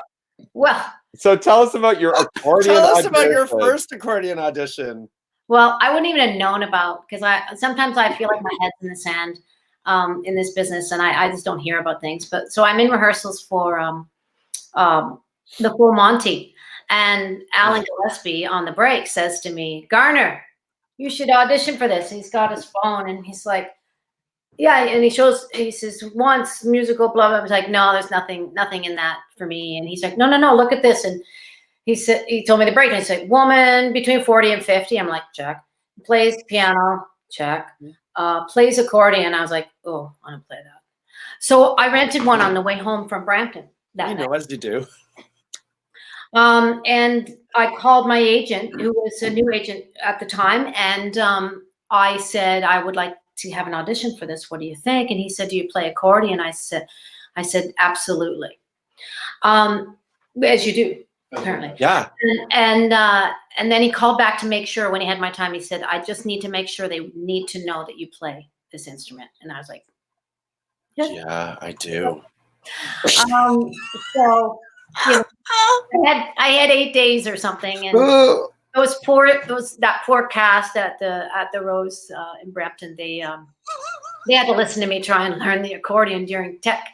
C: Well.
A: So tell us about your accordion
B: Tell us
A: audition.
B: about your first accordion audition.
C: Well, I wouldn't even have known about, because sometimes I feel like my head's in the sand in this business, and I just don't hear about things. But so I'm in rehearsals for the Full Monty, and Alan Gillespie on the break says to me, "Garner, you should audition for this." And he's got his phone, and he's like, "Yeah," and he says, "Once musical, blah blah." I was like, "No, there's nothing in that for me." And he's like, "No, look at this." And he told me the break, and he's like, "Woman between 40 and 50." I'm like, check. Plays piano, check. Plays accordion. I was like, oh, I don't play that. So I rented one on the way home from Brampton that night.
B: As you do.
C: And I called my agent, who was a new agent at the time, and I said, I would like to have an audition for this. What do you think? And he said, "Do you play accordion?" I said, "Absolutely." As you do, apparently.
B: Yeah.
C: And then he called back to make sure when he had my time. He said, "I just need to make sure they need to know that you play this instrument." And I was like,
B: yeah, I do.
C: So, you know, I had 8 days or something, and that poor cast at the Rose in Brampton, they had to listen to me try and learn the accordion during tech.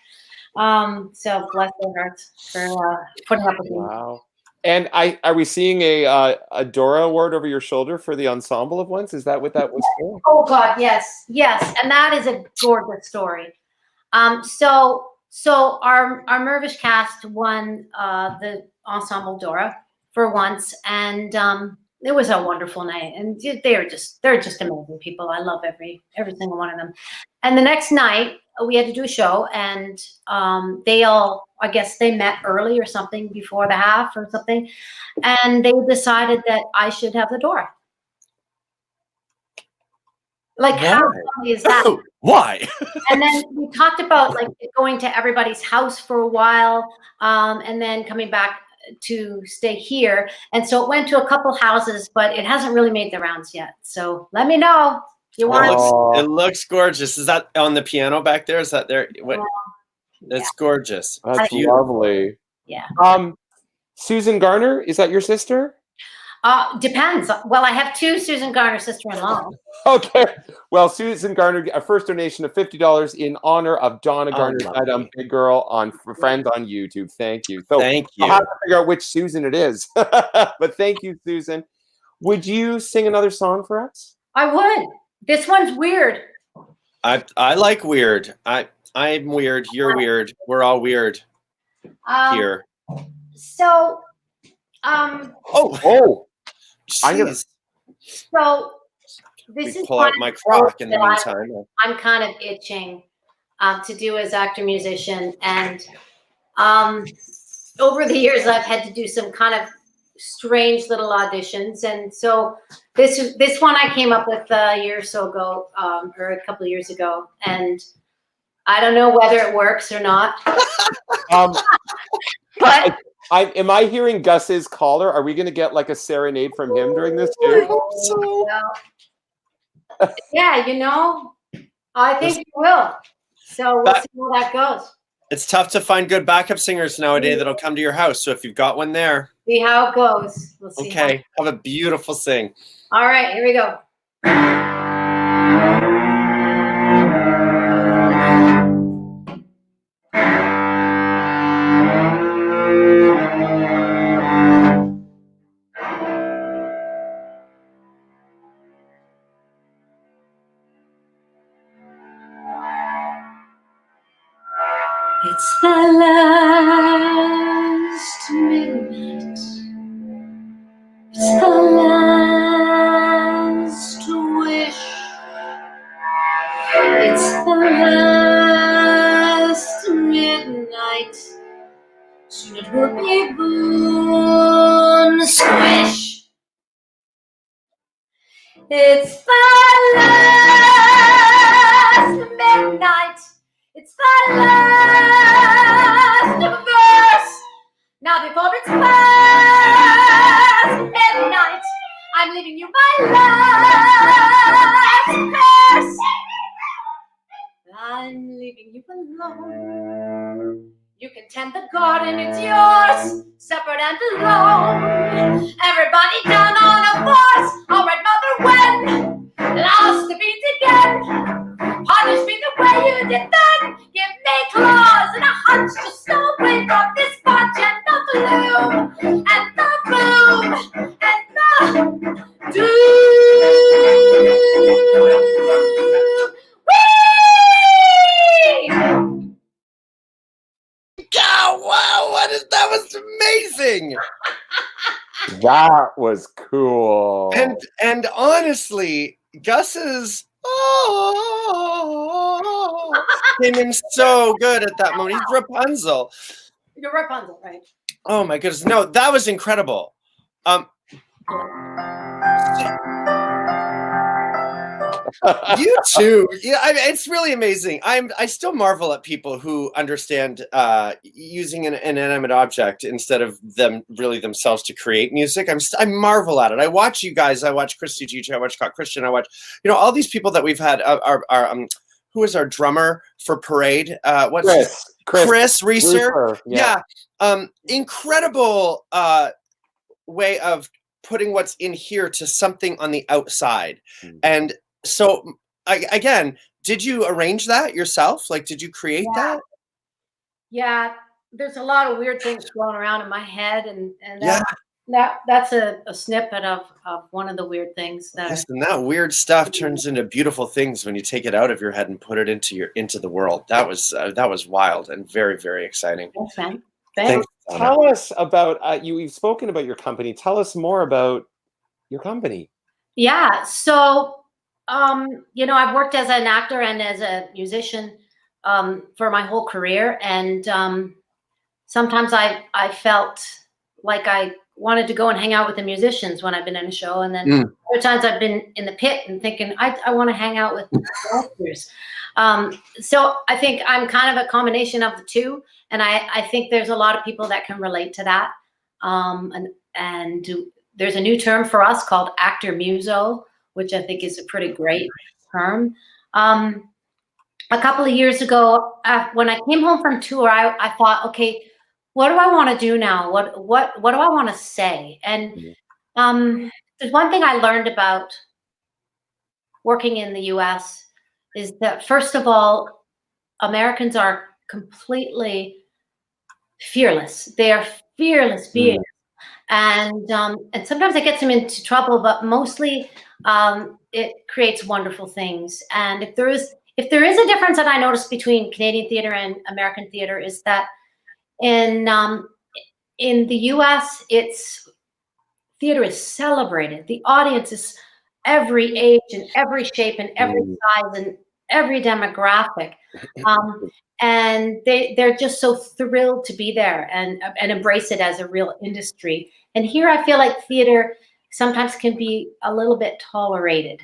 C: So bless their hearts for putting up with me.
A: Wow. And are we seeing a Dora award over your shoulder for the ensemble of ones? Is that what that was for?
C: Oh God, yes, and that is a gorgeous story. So our Mervish cast won the ensemble Dora for once, and it was a wonderful night. And they're just amazing people. I love every single one of them. And the next night we had to do a show, and they all, I guess they met early or something before the half or something, and they decided that I should have the Dora. Like, how funny is that?
B: Why?
C: And then we talked about like going to everybody's house for a while, and then coming back to stay here. And so it went to a couple houses, but it hasn't really made the rounds yet. So let me know if you want.
B: It looks gorgeous. Is that on the piano back there? Is that there? What? That's gorgeous.
A: That's lovely.
C: Yeah.
A: Susan Garner, is that your sister?
C: Depends. Well, I have 2 Susan Garner sister-in-law.
A: Okay. Well, Susan Garner, a first donation of $50 in honor of Donna Garner's night Big Girl on Friends on YouTube. Thank you. So
B: thank you.
A: I'll have to figure out which Susan it is. But thank you, Susan. Would you sing another song for us?
C: I would. This one's weird.
B: I like weird. I'm weird. You're weird. We're all weird here.
C: So,
A: Oh, I'm gonna-
B: Jeez.
C: so this is
B: Pull
C: one
B: out my crock in the
C: that
B: meantime.
C: I'm kind of itching to do as actor musician, and over the years I've had to do some kind of strange little auditions, and so this one I came up with a year or so ago, or a couple of years ago, and I don't know whether it works or not. But
A: am I hearing Gus's caller? Are we going to get like a serenade from him during this
B: I
A: too?
B: hope so.
C: yeah, you know, I think you will. So we'll see how that goes.
B: It's tough to find good backup singers nowadays that'll come to your house. So if you've got one there,
C: See how it goes. We'll see.
B: okay, have a beautiful sing.
C: All right, here we go. It's the last midnight. It's the last wish. It's the last midnight. Soon it will be boom, squish. It's the last midnight. It's the last verse. Now before it's past midnight, I'm leaving you my last curse. I'm leaving you alone. You can tend the garden, it's yours, separate and alone. Everybody down on a horse. All right, mother, when lost the beat again. Punish me the way you did then. Give me claws and a hunch to stow away from this bunch and the gloom and the boom and the doom. Whee!
B: Oh, wow, that was amazing.
A: That was cool.
B: And honestly, Gus's came in so good at that moment. He's Rapunzel.
C: You're Rapunzel, right?
B: Oh my goodness. No, that was incredible. You too. Yeah, I mean, it's really amazing. I still marvel at people who understand using an inanimate object instead of them really themselves to create music. I marvel at it. I watch you guys. I watch Christy G. I watch Scott Christian. I watch all these people that we've had. Who is our drummer for Parade? What's Chris Reeser? Yeah. Incredible way of putting what's in here to something on the outside. And so again, did you arrange that yourself? Like, did you create that?
C: Yeah, there's a lot of weird things going around in my head, and that's a snippet of one of the weird things that.
B: And that weird stuff turns into beautiful things when you take it out of your head and put it into the world. That was wild and very, very exciting.
C: Thanks, man.
B: Thanks.
A: Tell us about you've spoken about your company. Tell us more about your company.
C: Yeah, so I've worked as an actor and as a musician for my whole career, and sometimes I felt like I wanted to go and hang out with the musicians when I've been in a show, and then other times I've been in the pit and thinking I want to hang out with the actors. So I think I'm kind of a combination of the two, and I think there's a lot of people that can relate to that. And there's a new term for us called actor muso, which I think is a pretty great term. A couple of years ago, when I came home from tour, I thought, okay, what do I want to do now? What do I want to say? And there's one thing I learned about working in the U.S. is that, first of all, Americans are completely fearless. They are fearless beings. And sometimes it gets them into trouble, but mostly it creates wonderful things. And if if there is a difference that I noticed between Canadian theater and American theater is that in the U.S., theater is celebrated. The audience is every age and every shape and every size and every demographic. And they're just so thrilled to be there and embrace it as a real industry. And here I feel like theater sometimes can be a little bit tolerated.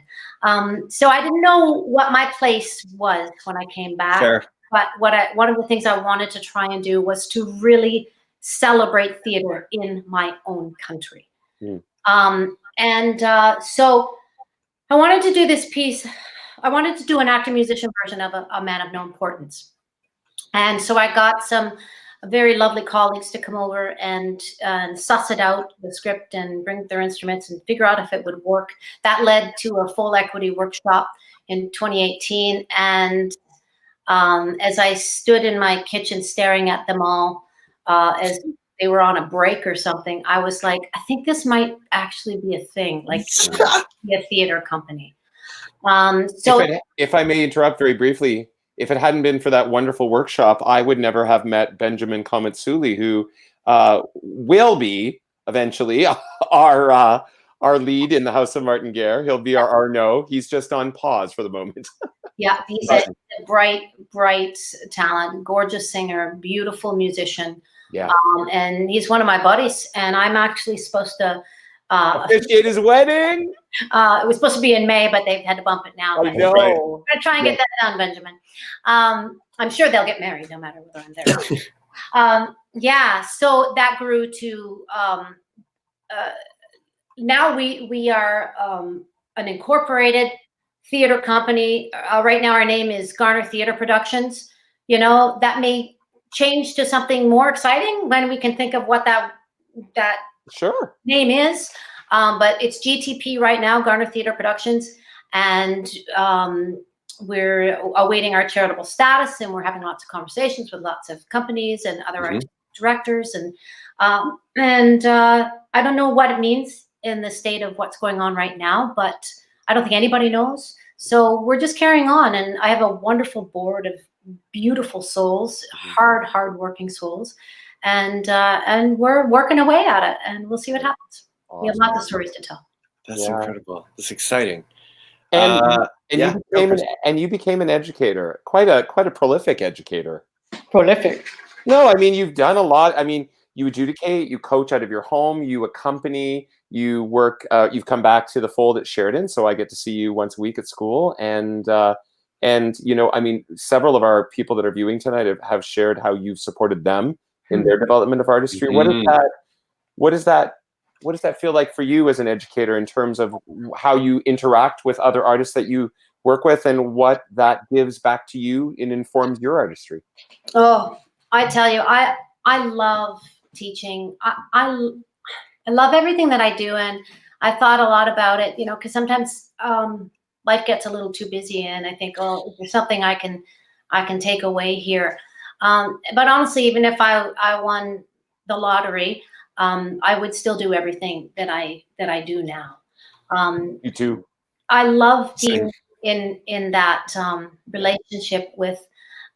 C: So I didn't know what my place was when I came back.
B: Sure.
C: But one of the things I wanted to try and do was to really celebrate theater in my own country. So I wanted to do this piece. I wanted to do an actor-musician version of a Man of No Importance. And so I got some very lovely colleagues to come over and suss it out, the script, and bring their instruments and figure out if it would work. That led to a full equity workshop in 2018. And as I stood in my kitchen staring at them all as they were on a break or something, I was like, I think this might actually be a thing, like be a theater company.
A: If I may interrupt very briefly, if it hadn't been for that wonderful workshop, I would never have met Benjamin Komatsuli, who will be eventually our lead in the House of Martin Guerre. He'll be our Arnaud. He's just on pause for the moment.
C: Yeah, he's a bright talent, gorgeous singer, beautiful musician.
A: Yeah.
C: And he's one of my buddies, and I'm actually supposed to
A: officiate his wedding.
C: It was supposed to be in May, but they've had to bump it now.
A: I know.
C: We're gonna try and get that done, Benjamin. I'm sure they'll get married no matter whether I'm there. Yeah, so that grew to now we are an incorporated theater company. Right now our name is Garner Theater Productions. You know, that may change to something more exciting when we can think of what that
A: sure
C: name is. But it's GTP right now, Garner Theater Productions, and we're awaiting our charitable status, and we're having lots of conversations with lots of companies and other artistic directors, and I don't know what it means in the state of what's going on right now, but I don't think anybody knows. So we're just carrying on, and I have a wonderful board of beautiful souls, hard-working souls, and we're working away at it, and we'll see what happens. Awesome. We have lots of stories to tell.
B: That's incredible. That's exciting.
A: And you became an educator, quite a prolific educator.
D: Prolific.
A: No, I mean, you've done a lot. I mean, you adjudicate, you coach out of your home, you accompany, you work. You've come back to the fold at Sheridan, so I get to see you once a week at school. And you know, I mean, several of our people that are viewing tonight have shared how you've supported them in their development of artistry. What does that feel like for you as an educator in terms of how you interact with other artists that you work with, and what that gives back to you and informs your artistry? Oh,
C: I tell you, I love teaching. I love everything that I do, and I thought a lot about it, you know, because sometimes life gets a little too busy, and I think, oh, there's something I can take away here. But honestly, even if I won the lottery, I would still do everything that I do now.
A: You too.
C: I love being in that relationship with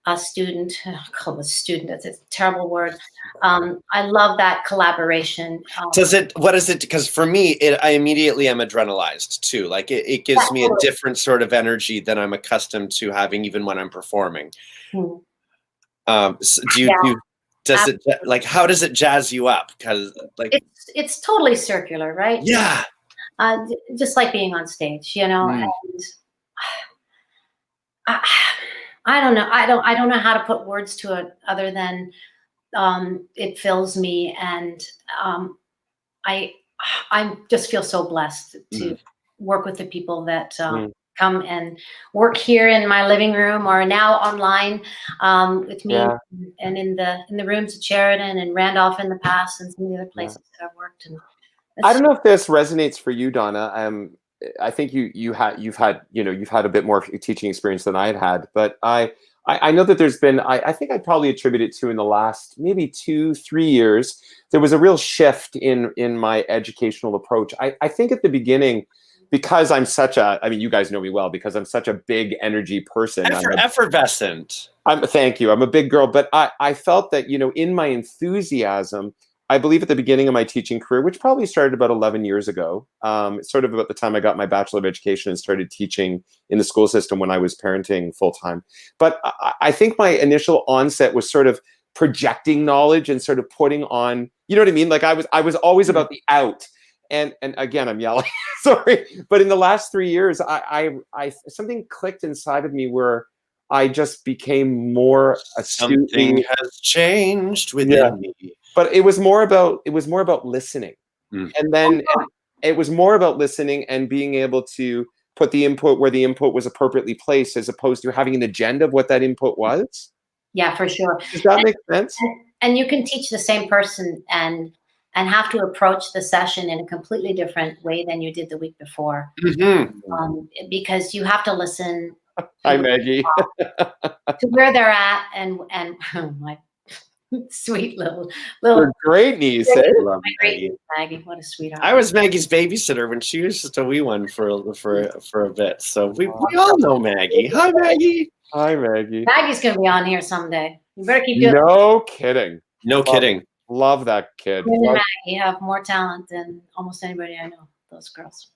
C: a student. Call it a student. That's a terrible word. I love that collaboration.
B: What is it? Because for me, I immediately am adrenalized too. Like it gives me a different sort of energy than I'm accustomed to having, even when I'm performing. So does it, like, how does it jazz you up? Because like
C: it's totally circular, right?
B: Yeah.
C: Just like being on stage, you know. And I don't know. I don't know how to put words to it other than it fills me, and I just feel so blessed to work with the people that come and work here in my living room, or now online with me, and in the rooms at Sheridan and Randolph in the past, and some of the other places that I've worked. And
A: I don't know if this resonates for you, Donna. I think you've had a bit more teaching experience than I had, but I know that there's been, I think I'd probably attribute it to, in the last maybe 2-3 years, there was a real shift in my educational approach. I think at the beginning, because I'm such a, I mean, you guys know me well, because I'm such a big energy person.
B: Effervescent.
A: Thank you. I'm a big girl, but I felt that, in my enthusiasm, I believe at the beginning of my teaching career, which probably started about 11 years ago, sort of about the time I got my Bachelor of Education and started teaching in the school system when I was parenting full time. But I think my initial onset was sort of projecting knowledge and sort of putting on, you know what I mean? Like I was always about the out. And again, I'm yelling, sorry. But in the last 3 years, I something clicked inside of me where I just became more astutely.
B: Something has changed within me.
A: But it was more about listening. And then it was more about listening and being able to put the input where the input was appropriately placed, as opposed to having an agenda of what that input was.
C: Yeah, for sure.
A: Does that make sense?
C: And you can teach the same person and have to approach the session in a completely different way than you did the week before. Because you have to listen.
A: Hi, Maggie.
C: To where they're at and oh my sweet little
A: Your great niece, eh?
C: My great niece, Maggie. What a sweetheart.
B: I was Maggie's babysitter when she was just a wee one for a bit. So we all know Maggie. Hi, Maggie.
A: Hi, Maggie.
C: Maggie's gonna be on here someday. You better keep doing.
A: No kidding.
B: No kidding.
A: Love that kid.
C: You and Maggie have more talent than almost anybody I know. Those girls.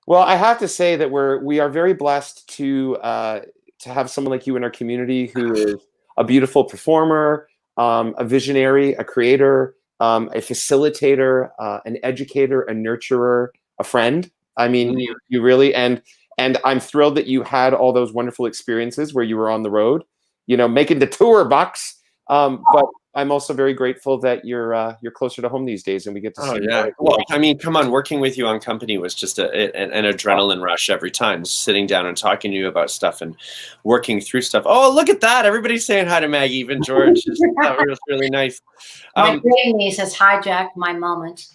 A: Well, I have to say that we are very blessed to have someone like you in our community who is a beautiful performer, a visionary, a creator, a facilitator, an educator, a nurturer, a friend. I mean, you really, and I'm thrilled that you had all those wonderful experiences where you were on the road, making the tour, bucks. But I'm also very grateful that you're closer to home these days, and we get to see.
B: Yeah. Well, I mean, come on, working with you on Company was just an adrenaline rush every time. Sitting down and talking to you about stuff and working through stuff. Oh, look at that! Everybody's saying hi to Maggie, even George. That was really nice.
C: My great niece has hijacked my moment.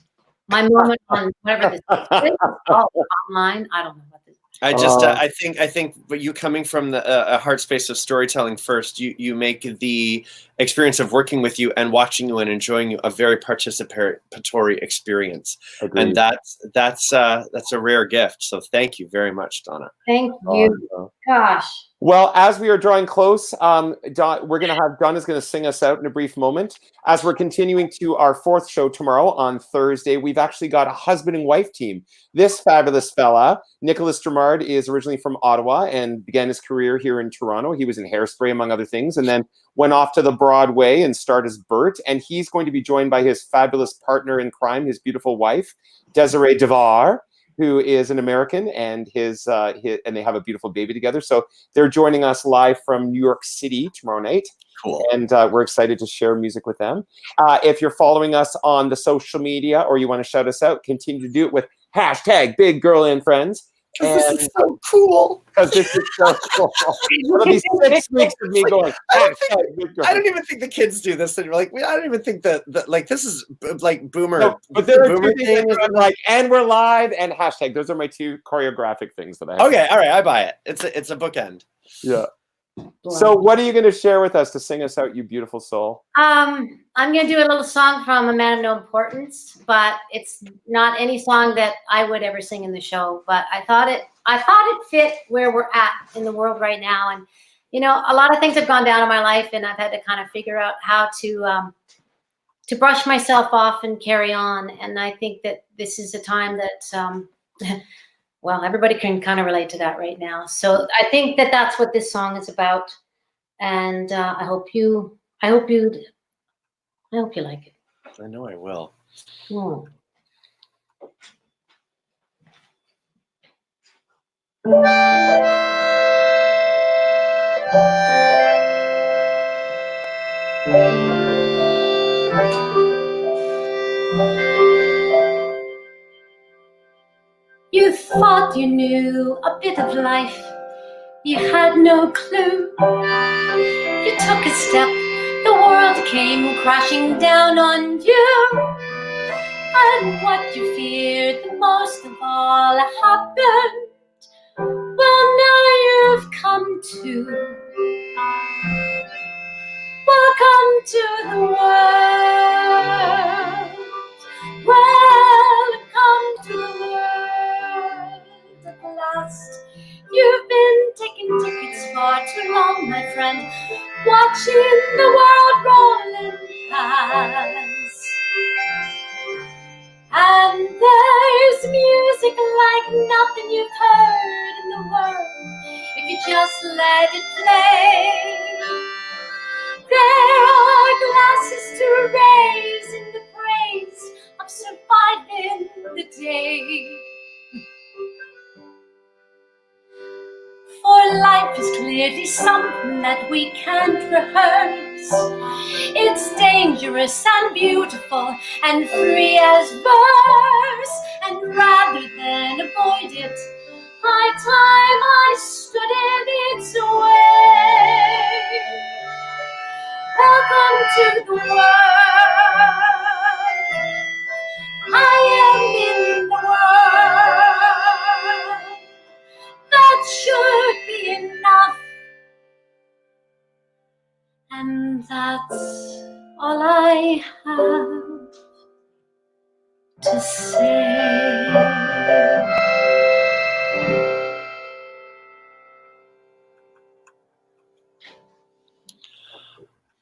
C: My moment on whatever this is. Online. I don't know what this is.
B: I just, I think, but you coming from a heart space of storytelling first, you make the experience of working with you and watching you and enjoying you a very participatory experience. Agreed. And that's a rare gift. So thank you very much, Donna.
C: Thank you. Gosh.
A: Well, as we are drawing close, Donna's going to sing us out in a brief moment. As we're continuing to our fourth show tomorrow on Thursday, we've actually got a husband and wife team. This fabulous fella, Nicholas Dramard, is originally from Ottawa and began his career here in Toronto. He was in Hairspray, among other things, and then went off to the Broadway and starred as Bert. And he's going to be joined by his fabulous partner in crime, his beautiful wife, Desiree Devar, who is an American, and and they have a beautiful baby together. So they're joining us live from New York City tomorrow night.
B: Cool.
A: And we're excited to share music with them. If you're following us on the social media or you want to shout us out, continue to do it with #BigGirlAndFriends.
B: This is so cool.
A: Because this is so cool. It'll be 6 weeks of me going.
B: I don't even think the kids do this. And like, I don't even think that like this is like boomer.
A: No, but there are two things that I'm like, and we're live and #. Those are my two choreographic things that I have.
B: Okay, all right, I buy it. It's a bookend.
A: Yeah. So what are you going to share with us to sing us out, you beautiful soul?
C: I'm going to do a little song from A Man of No Importance, but it's not any song that I would ever sing in the show. But I thought it fit where we're at in the world right now. And, a lot of things have gone down in my life, and I've had to kind of figure out how to brush myself off and carry on. And I think that this is a time that, well, everybody can kind of relate to that right now. So I think that that's what this song is about. And I hope you like it.
B: I know I will.
C: You thought you knew a bit of life. You had no clue. You took a step, the world came crashing down on you. And what you feared the most of all happened. Well, now you've come to. Welcome to the world. Welcome to the world music like nothing you've heard in the world. If you just let it play, there are glasses to raise in the praise of surviving the day. For life is clearly something that we can't rehearse. It's dangerous and beautiful and free as verse. And rather than avoid it, high time I stood in its way. Welcome to the world. I am in the world. That should be enough. And that's all I have to say.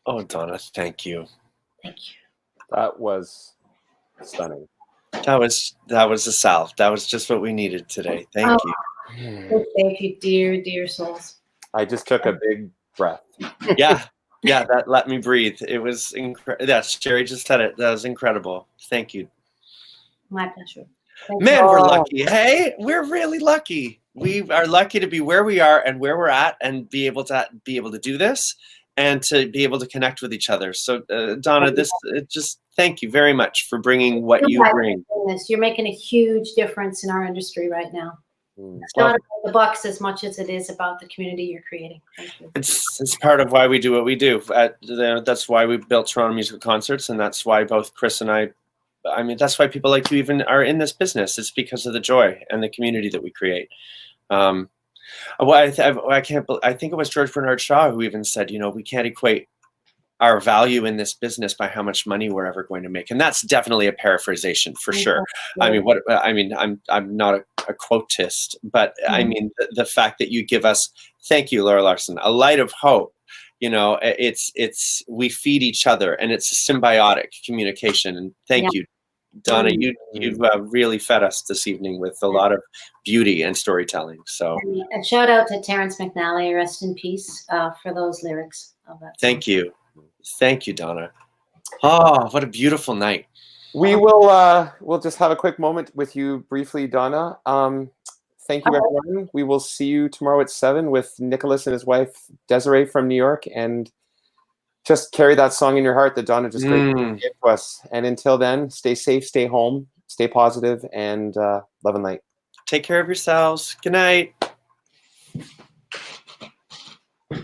B: Oh, Donna, thank you.
C: Thank you.
A: That was stunning.
B: That was the salve. That was just what we needed today. Thank you.
C: Thank you, dear, dear souls.
A: I just took a big breath.
B: Yeah, that let me breathe. It was incredible. Yeah, Sherry just said it. That was incredible. Thank you.
C: My pleasure. Thank
B: Man,
C: you.
B: we're lucky. Hey, we're really lucky. We are lucky to be where we are and where we're at, and be able to do this, and to be able to connect with each other. So, Donna, just thank you very much for bringing what you bring.
C: You're making a huge difference in our industry right now. It's not about the bucks as much as it is about the community you're creating. Thank you.
B: It's part of why we do what we do. That's why we built Toronto Musical Concerts, and that's why both Chris and I mean, that's why people like you even are in this business. It's because of the joy and the community that we create. Well, I think it was George Bernard Shaw who even said, we can't equate our value in this business by how much money we're ever going to make, and that's definitely a paraphrasation for sure. I mean, I'm not a quotist, but I mean the fact that you give us, thank you, Laura Larson, a light of hope. It's we feed each other, and it's a symbiotic communication. And thank you, Donna. You've really fed us this evening with a lot of beauty and storytelling. So,
C: and shout out to Terrence McNally, rest in peace, for those lyrics of that song.
B: Thank you, Donna. Oh, what a beautiful night.
A: We will we'll just have a quick moment with you briefly, Donna. Thank you, everyone. We will see you tomorrow at 7 with Nicholas and his wife Desiree from New York, and just carry that song in your heart that Donna just gave to us. And until then, stay safe, stay home, stay positive, and love and light.
B: Take care of yourselves. Good night.